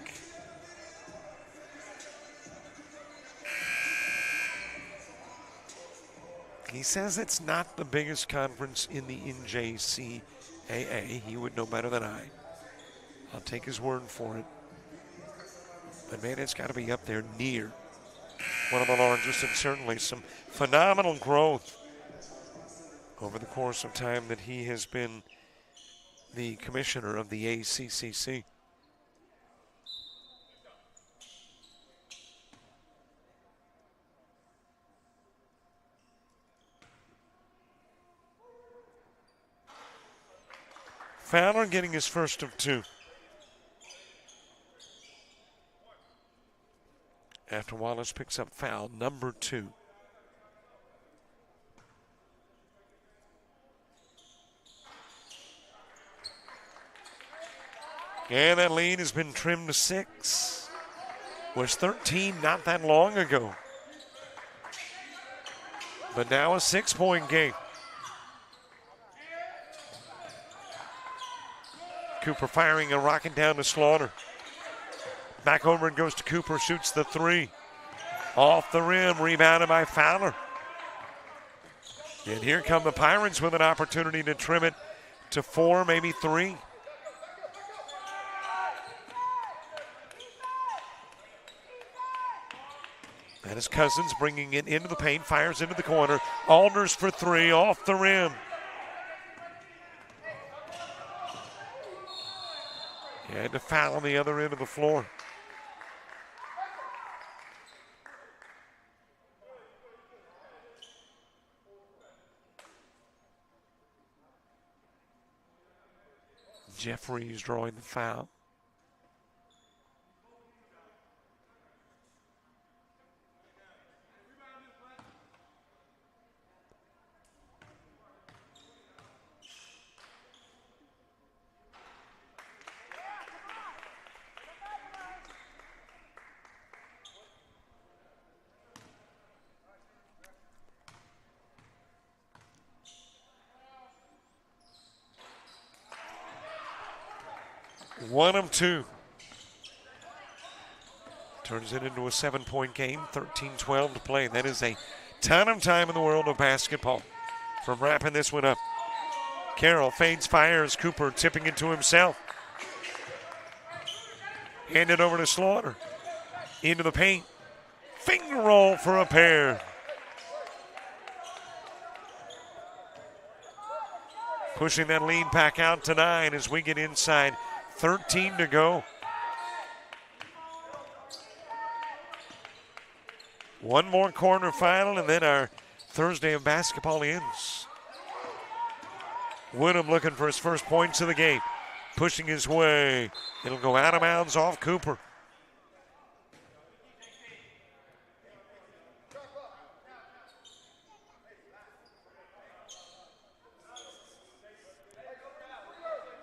He says it's not the biggest conference in the NJCAA. He would know better than I. I'll take his word for it. But, man, it's got to be up there near one of the largest, and certainly some phenomenal growth over the course of time that he has been the commissioner of the ACCC. Fowler getting his first of two. After Wallace picks up foul number 2. And that lead has been trimmed to 6. Was 13 not that long ago. But now a 6-point game. Cooper firing a rocket down to Slaughter. Back over it goes to Cooper, shoots the 3. Off the rim, rebounded by Fowler. And here come the Pirates with an opportunity to trim it to 4, maybe 3. That is Cousins bringing it into the paint, fires into the corner. Alders for 3, off the rim. He had to foul on the other end of the floor. Jeffries drawing the foul. 1 of 2. Turns it into a 7-point game, 13-12 to play. That is a ton of time in the world of basketball. From wrapping this one up. Carroll fades, fires. Cooper tipping it to himself. Hand it over to Slaughter. Into the paint. Finger roll for a pair. Pushing that lead back out to 9 as we get inside. 13 to go. One more quarterfinal, and then our Thursday of basketball ends. Woodham looking for his first points of the game. Pushing his way. It'll go out of bounds off Cooper.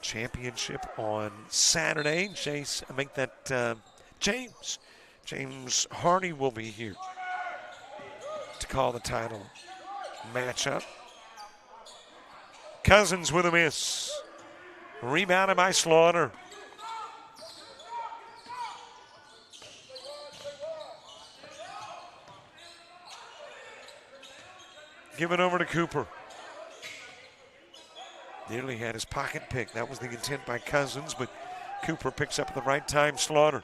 Championship on Saturday. James Hardy will be here to call the title matchup. Cousins with a miss. Rebounded by Slaughter. Give it over to Cooper. Nearly had his pocket pick. That was the intent by Cousins, but Cooper picks up at the right time. Slaughter.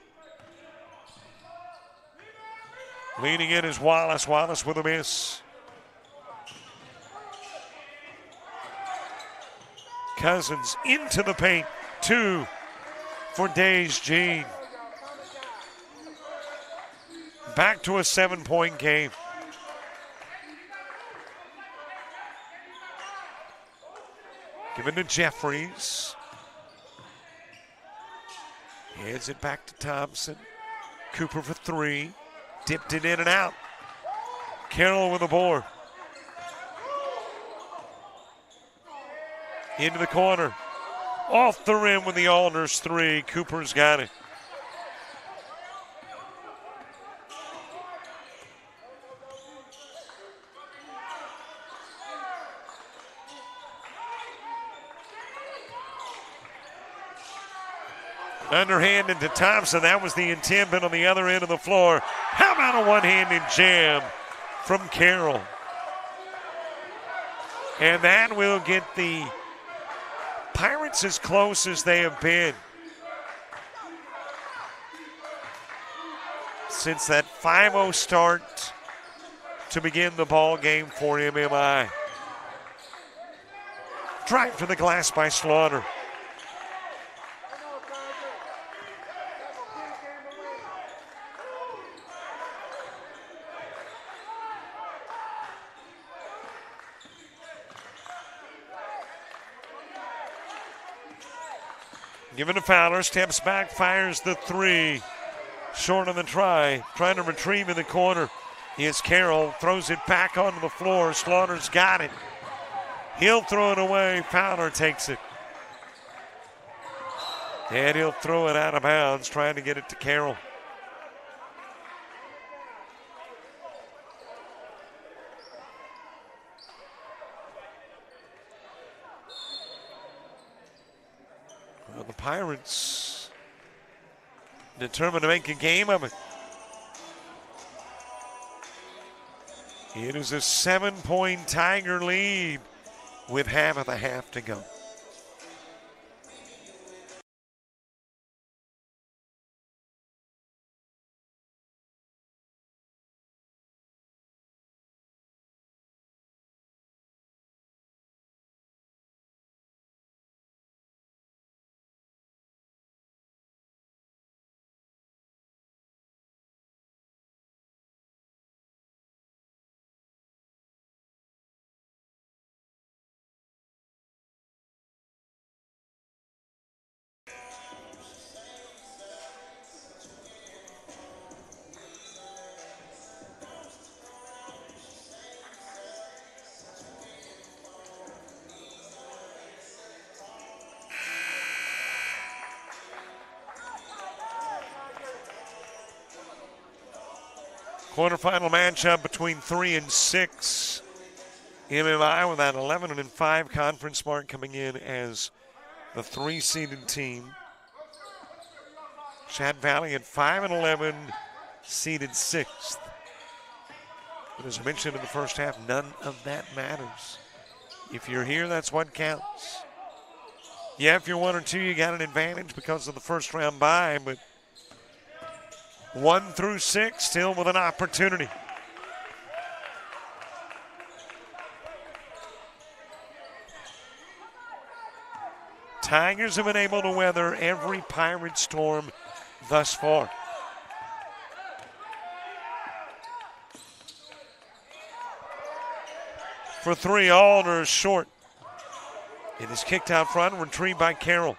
Leading in is Wallace. Wallace with a miss. Cousins into the paint. 2 for Days Jean. Back to a 7-point game. Given to Jeffries. Hands it back to Thompson. Cooper for 3. Dipped it in and out. Carroll with a board. Into the corner. Off the rim with the Alders 3. Cooper's got it. Underhand into Thompson. That was the intent, but on the other end of the floor. How about a one-handed jam from Carroll? And that will get the Pirates as close as they have been since that 5-0 start to begin the ball game for MMI. Drive to the glass by Slaughter. Given to Fowler, steps back, fires the 3. Short on the try, trying to retrieve in the corner. Here's Carroll, throws it back onto the floor. Slaughter's got it. He'll throw it away. Fowler takes it. And he'll throw it out of bounds, trying to get it to Carroll. Well, the Pirates determined to make a game of it. It is a 7-point Tiger lead with half of the half to go. Quarterfinal matchup between 3 and 6. MMI with that 11-5 conference mark coming in as the 3-seeded team. Chatt Valley at 5-11, seeded 6th. But as I mentioned in the first half, none of that matters. If you're here, that's what counts. Yeah, if you're 1 or 2, you got an advantage because of the first round bye, but 1 through 6 still with an opportunity. Tigers have been able to weather every Pirate storm thus far. For 3, Alders short. It is kicked out front, retrieved by Carroll.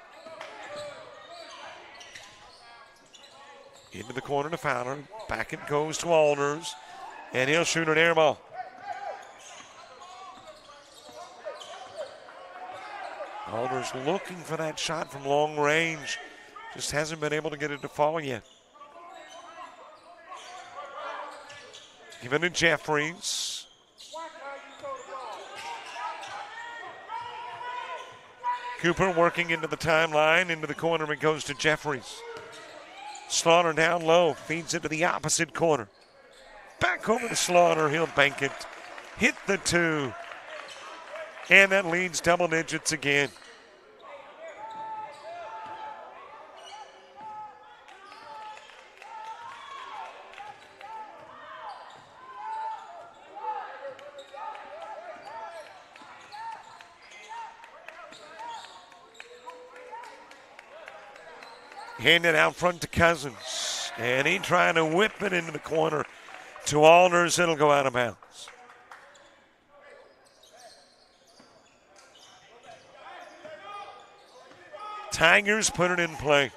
Into the corner to Fowler. Back it goes to Alders, and he'll shoot an air ball. Alders looking for that shot from long range. Just hasn't been able to get it to fall yet. Given to Jeffries. Cooper working into the timeline. Into the corner it goes to Jeffries. Slaughter down low. Feeds it to the opposite corner. Back over to Slaughter. He'll bank it. Hit the 2. And that leads double digits again. Handed out front to Cousins. And he trying to whip it into the corner to Alders. It'll go out of bounds. Tigers put it in play.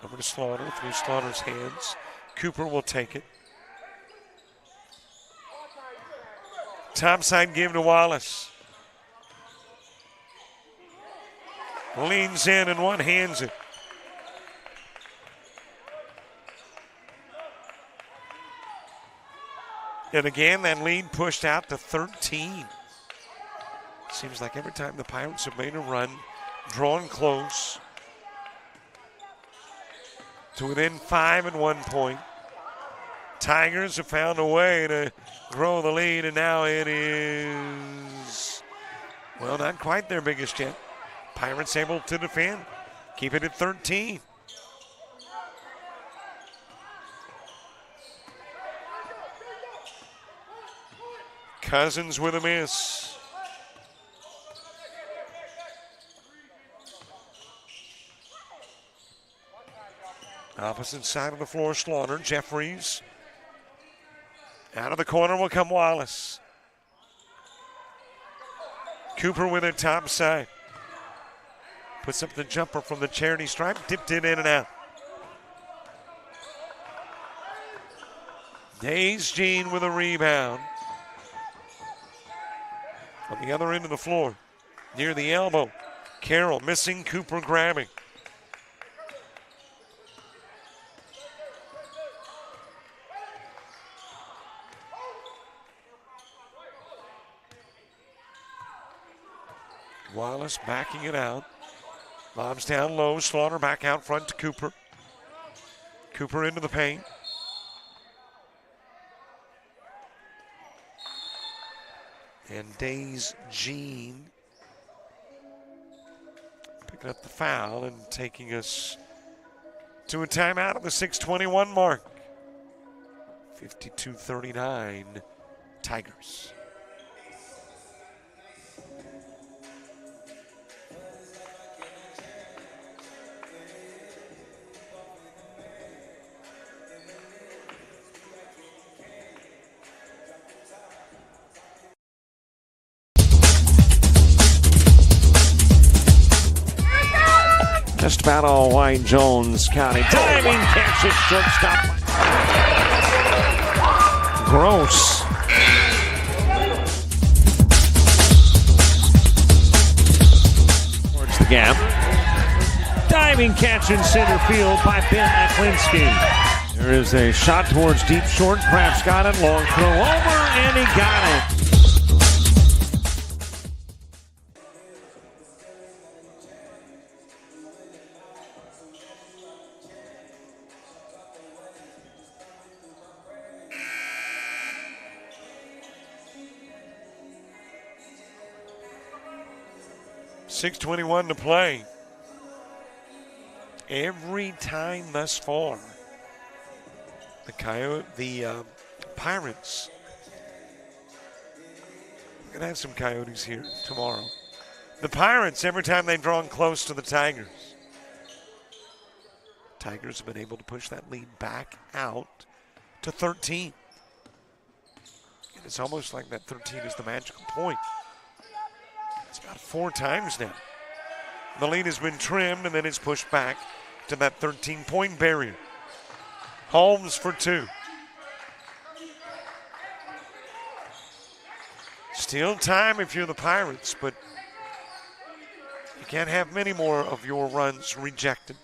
Over to Slaughter, through Slaughter's hands. Cooper will take it. Topside give to Wallace. Leans in and one hands it. And again, that lead pushed out to 13. Seems like every time the Pirates have made a run, drawn close to within 5 at one point. Tigers have found a way to grow the lead, and now it is, well, not quite their biggest yet. Pirates able to defend, keep it at 13. Cousins with a miss. Opposite side of the floor, Slaughter. Jeffries. Out of the corner will come Wallace. Cooper with it top side. Puts up the jumper from the charity stripe. Dipped it in and out. Days Jean with a rebound. On the other end of the floor, near the elbow. Carroll missing, Cooper grabbing. Wallace backing it out. Lobs down low, Slaughter back out front to Cooper. Cooper into the paint. And Days Jean picking up the foul and taking us to a timeout at the 6:21 mark. 52-39 Tigers. Just about all Wayne Jones County. Diving catch at shortstop. Gross. Towards the gap. Diving catch in center field by Ben Aklinski. There is a shot towards deep short. Crafts got it. Long throw over, and he got it. 6:21 to play. Every time thus far, the Pirates, we're going to have some Coyotes here tomorrow. The Pirates, every time they've drawn close to the Tigers, Tigers have been able to push that lead back out to 13. And it's almost like that 13 is the magical point. It's about 4 times now. The lead has been trimmed, and then it's pushed back to that 13-point barrier. Holmes for 2. Still time if you're the Pirates, but you can't have many more of your runs rejected.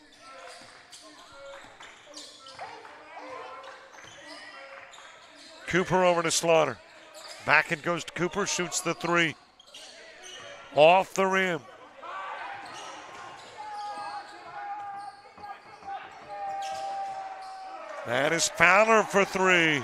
Cooper over to Slaughter. Back it goes to Cooper, shoots the 3. Off the rim. That is Fowler for 3.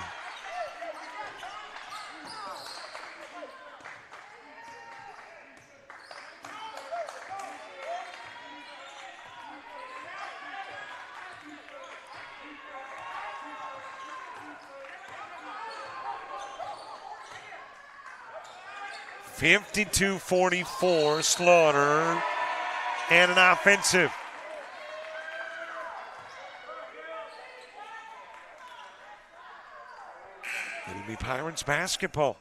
(52-44) Slaughter, and an offensive. It'll be Pirates basketball.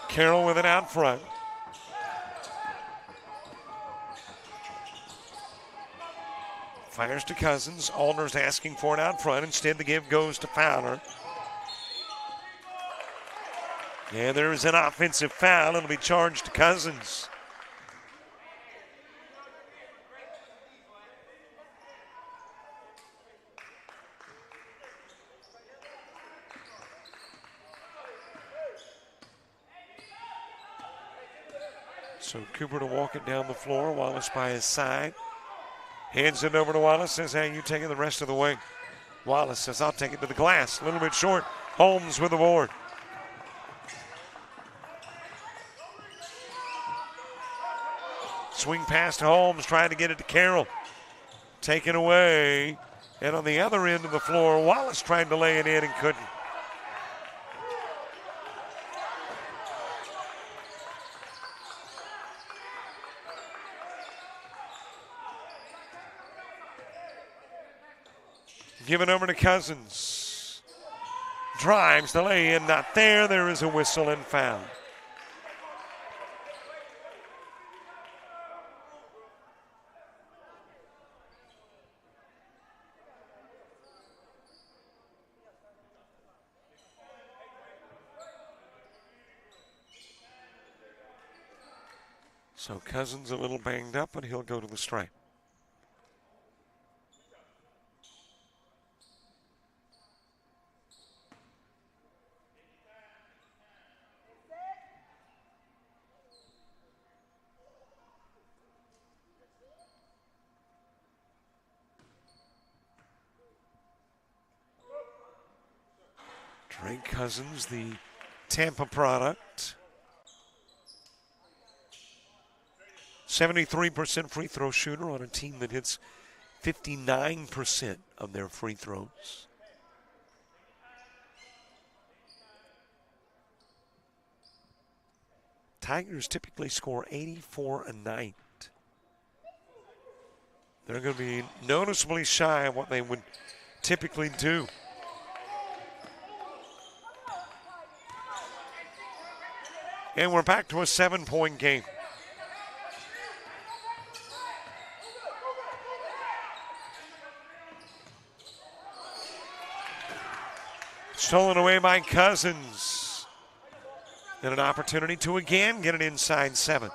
Carroll with it out front. Fires to Cousins. Aldner's asking for it out front. Instead, the give goes to Fowler. And there is an offensive foul. It'll be charged to Cousins. So Cooper to walk it down the floor. Wallace by his side. Hands it over to Wallace. Says, hey, you take it the rest of the way. Wallace says, I'll take it to the glass. A little bit short. Holmes with the board. Swing past Holmes, trying to get it to Carroll. Taken away. And on the other end of the floor, Wallace tried to lay it in and couldn't. Given over to Cousins. Drives the lay-in, not there. There is a whistle and foul. So Cousins a little banged up, but he'll go to the stripe. Drake Cousins, the Tampa product. 73% free throw shooter on a team that hits 59% of their free throws. Tigers typically score 84 a night. They're going to be noticeably shy of what they would typically do. And we're back to a 7-point game. Stolen away by Cousins. And an opportunity to again get it inside 7.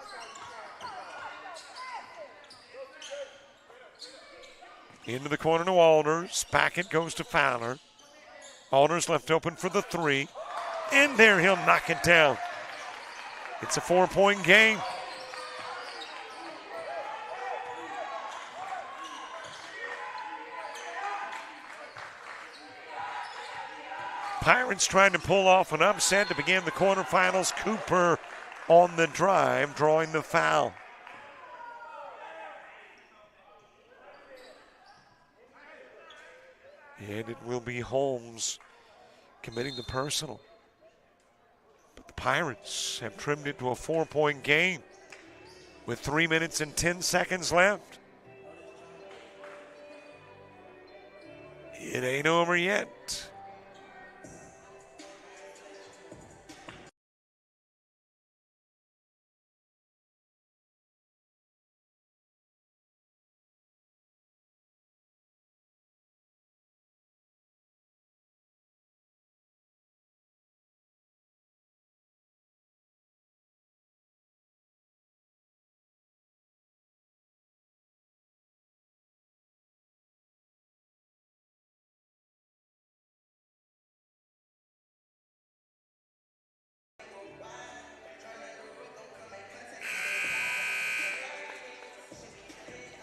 Into the corner to Alders. Back it goes to Fowler. Alders left open for the 3. And there he'll knock it down. It's a 4-point game. Pirates trying to pull off an upset to begin the quarterfinals. Cooper on the drive, drawing the foul. And it will be Holmes committing the personal. But the Pirates have trimmed it to a 4-point game with 3 minutes and 10 seconds left. It ain't over yet.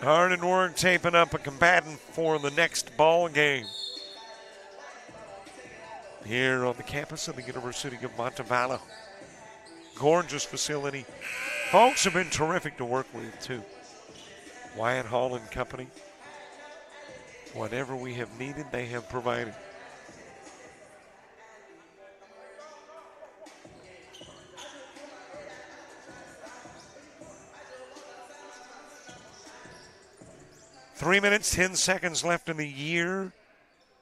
Hard at work taping up a combatant for the next ball game here on the campus of the University of Montevallo. Gorgeous facility. Folks have been terrific to work with too. Wyatt Hall and company. Whatever we have needed, they have provided. Three minutes, 10 seconds left in the year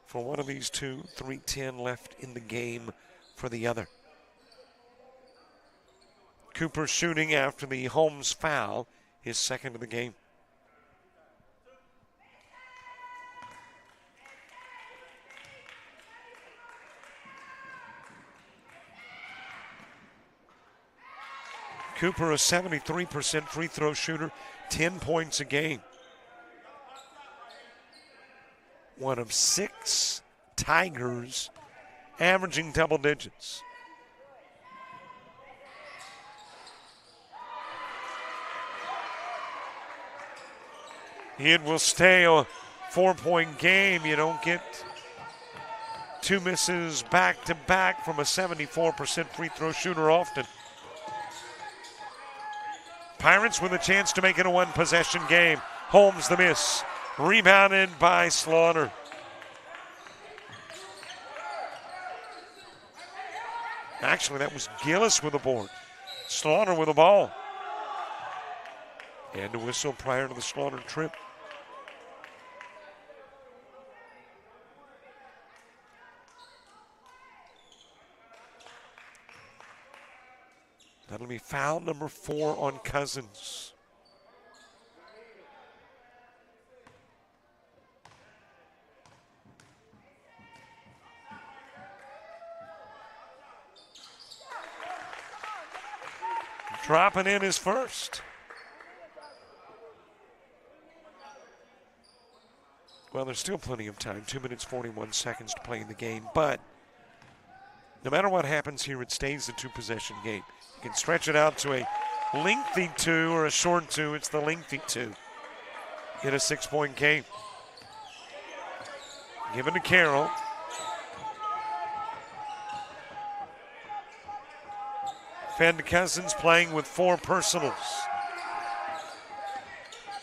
for one of these two. 3:10 left in the game for the other. Cooper shooting after the Holmes foul, his second of the game. Cooper, a 73% free throw shooter, 10 points a game. One of 6 Tigers averaging double digits. It will stay a 4-point game. You don't get 2 misses back to back from a 74% free throw shooter often. Pirates with a chance to make it a 1-possession game. Holmes the miss. Rebounded by Slaughter. Actually, that was Gillis with a board. Slaughter with a ball. And a whistle prior to the Slaughter trip. That'll be foul number 4 on Cousins. Dropping in his first. Well, there's still plenty of time. 2 minutes, 41 seconds to play in the game. But no matter what happens here, it stays a 2-possession game. You can stretch it out to a lengthy 2 or a short 2. It's the lengthy 2 in a 6-point game. Given to Carroll. Fed to Cousins playing with 4 personals.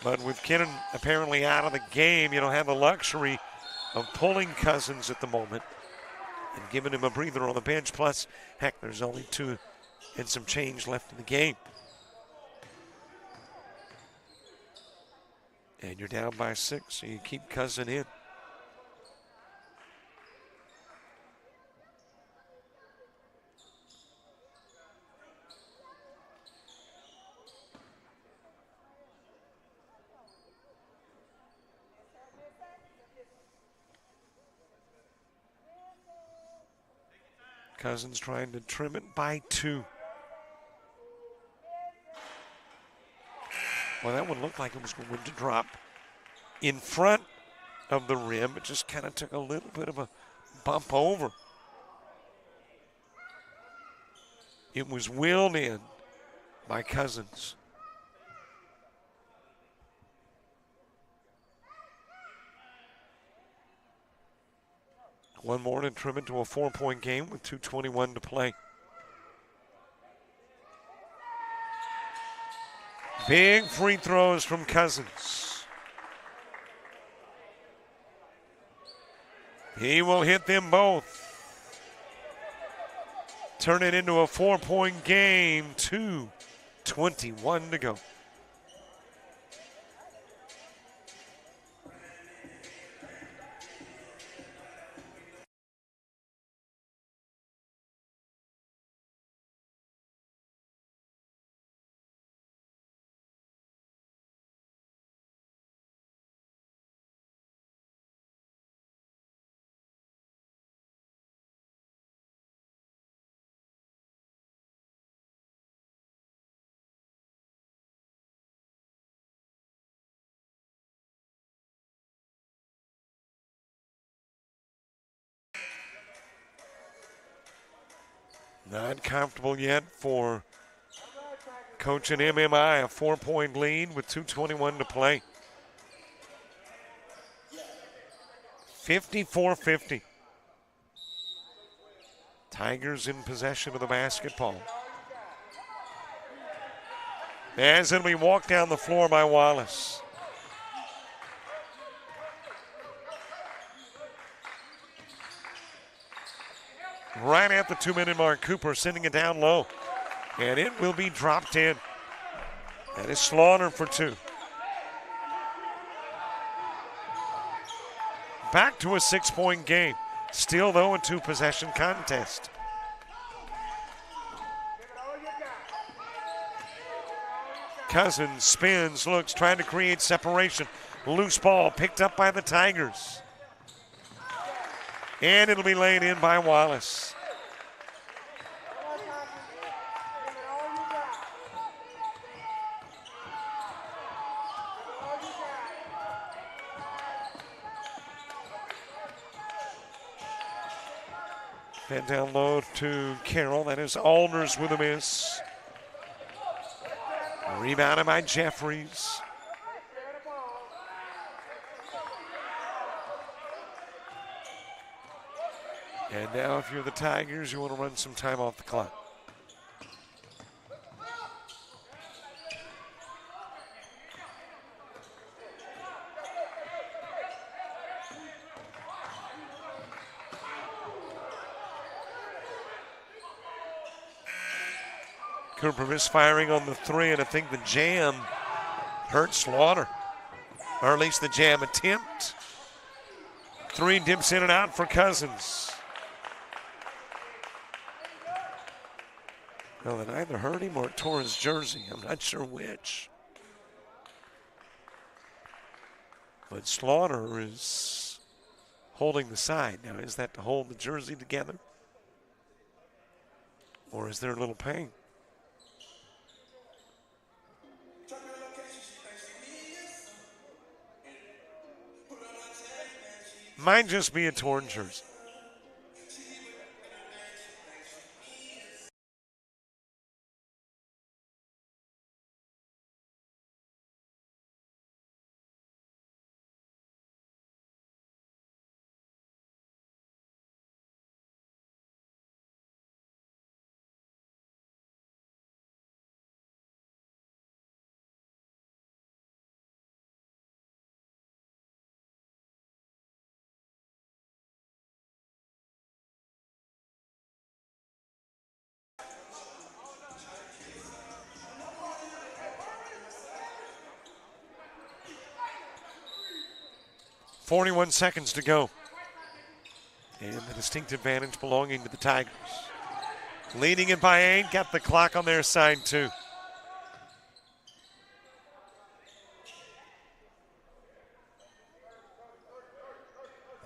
But with Kinnon apparently out of the game, you don't have the luxury of pulling Cousins at the moment and giving him a breather on the bench. Plus, heck, there's only 2 and some change left in the game. And you're down by 6, so you keep Cousin in. Cousins trying to trim it by 2. Well, that one looked like it was going to drop in front of the rim. It just kind of took a little bit of a bump over. It was wheeled in by Cousins. One more to trim it to a 4-point game with 2:21 to play. Big free throws from Cousins. He will hit them both. Turn it into a 4-point game. 2:21 to go. Not comfortable yet for coach and MMI. A 4-point lead with 2:21 to play. 54-50. Tigers in possession of the basketball. As it'll be walked down the floor by Wallace. Right at the 2-minute mark, Cooper sending it down low. And it will be dropped in. That is Slaughter for 2. Back to a 6-point game. Still, though, a 2-possession contest. Cousins spins, looks, trying to create separation. Loose ball picked up by the Tigers. And it'll be laid in by Wallace. Fed down low to Carroll. That is Alders with a miss. Rebounded by Jeffries. And now if you're the Tigers, you want to run some time off the clock. Cooper misfiring on the 3, and I think the jam hurt Slaughter. Or at least the jam attempt. 3 dips in and out for Cousins. Well, it either hurt him or it tore his jersey. I'm not sure which. But Slaughter is holding the side. Now, is that to hold the jersey together? Or is there a little pain? Might just be a torn jersey. .41 seconds to go. And the distinct advantage belonging to the Tigers. Leading it by 8, got the clock on their side too.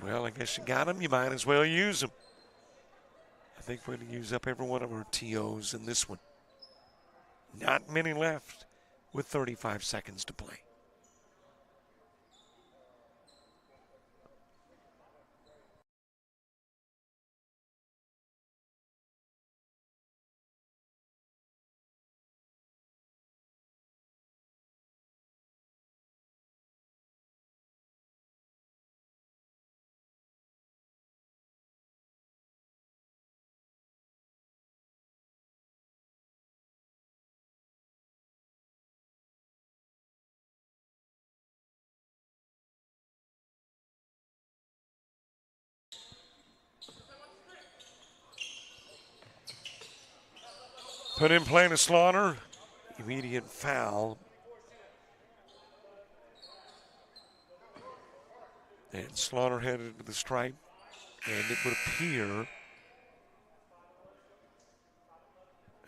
Well, I guess you got them, you might as well use them. I think we're going to use up every one of our TOs in this one. Not many left with 35 seconds to play. Put in play to Slaughter. Immediate foul. And Slaughter headed to the stripe. And it would appear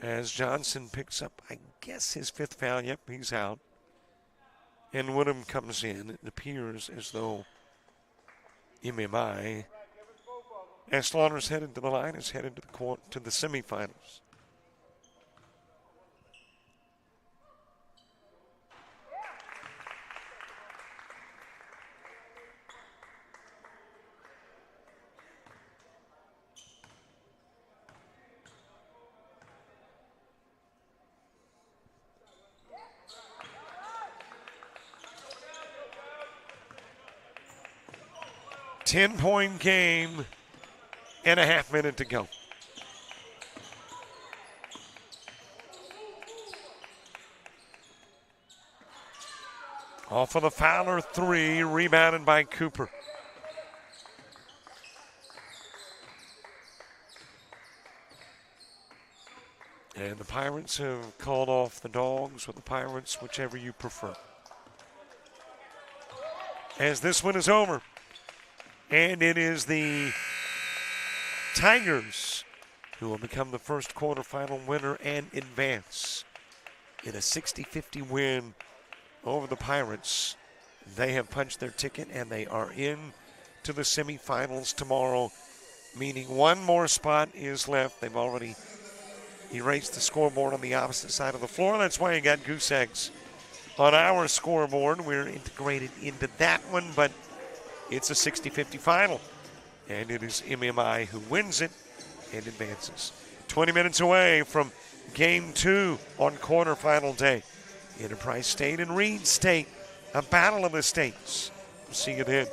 as Johnson picks up, I guess, his 5th foul. Yep, he's out. And Woodham comes in. It appears as though MMI, as Slaughter's headed to the line, is headed to the semifinals. Ten-point game and a half minute to go. Off of the Fowler 3, rebounded by Cooper. And the Pirates have called off the Dogs or the Pirates, whichever you prefer. As this one is over. And it is the Tigers who will become the first quarterfinal winner and advance in a 60-50 win over the Pirates. They have punched their ticket and they are in to the semifinals tomorrow, meaning one more spot is left. They've already erased the scoreboard on the opposite side of the floor. That's why you got goose eggs on our scoreboard. We're integrated into that one, but it's a 60-50 final, and it is MMI who wins it and advances. 20 minutes away from Game 2 on quarterfinal day. Enterprise State and Reed State, a battle of the states. We'll see you then.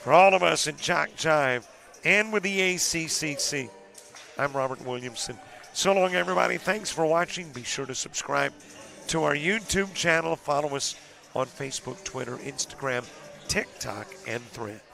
For all of us at JockJive and with the ACCC, I'm Robert Williamson. So long, everybody. Thanks for watching. Be sure to subscribe to our YouTube channel. Follow us on Facebook, Twitter, Instagram, TikTok, and Threads.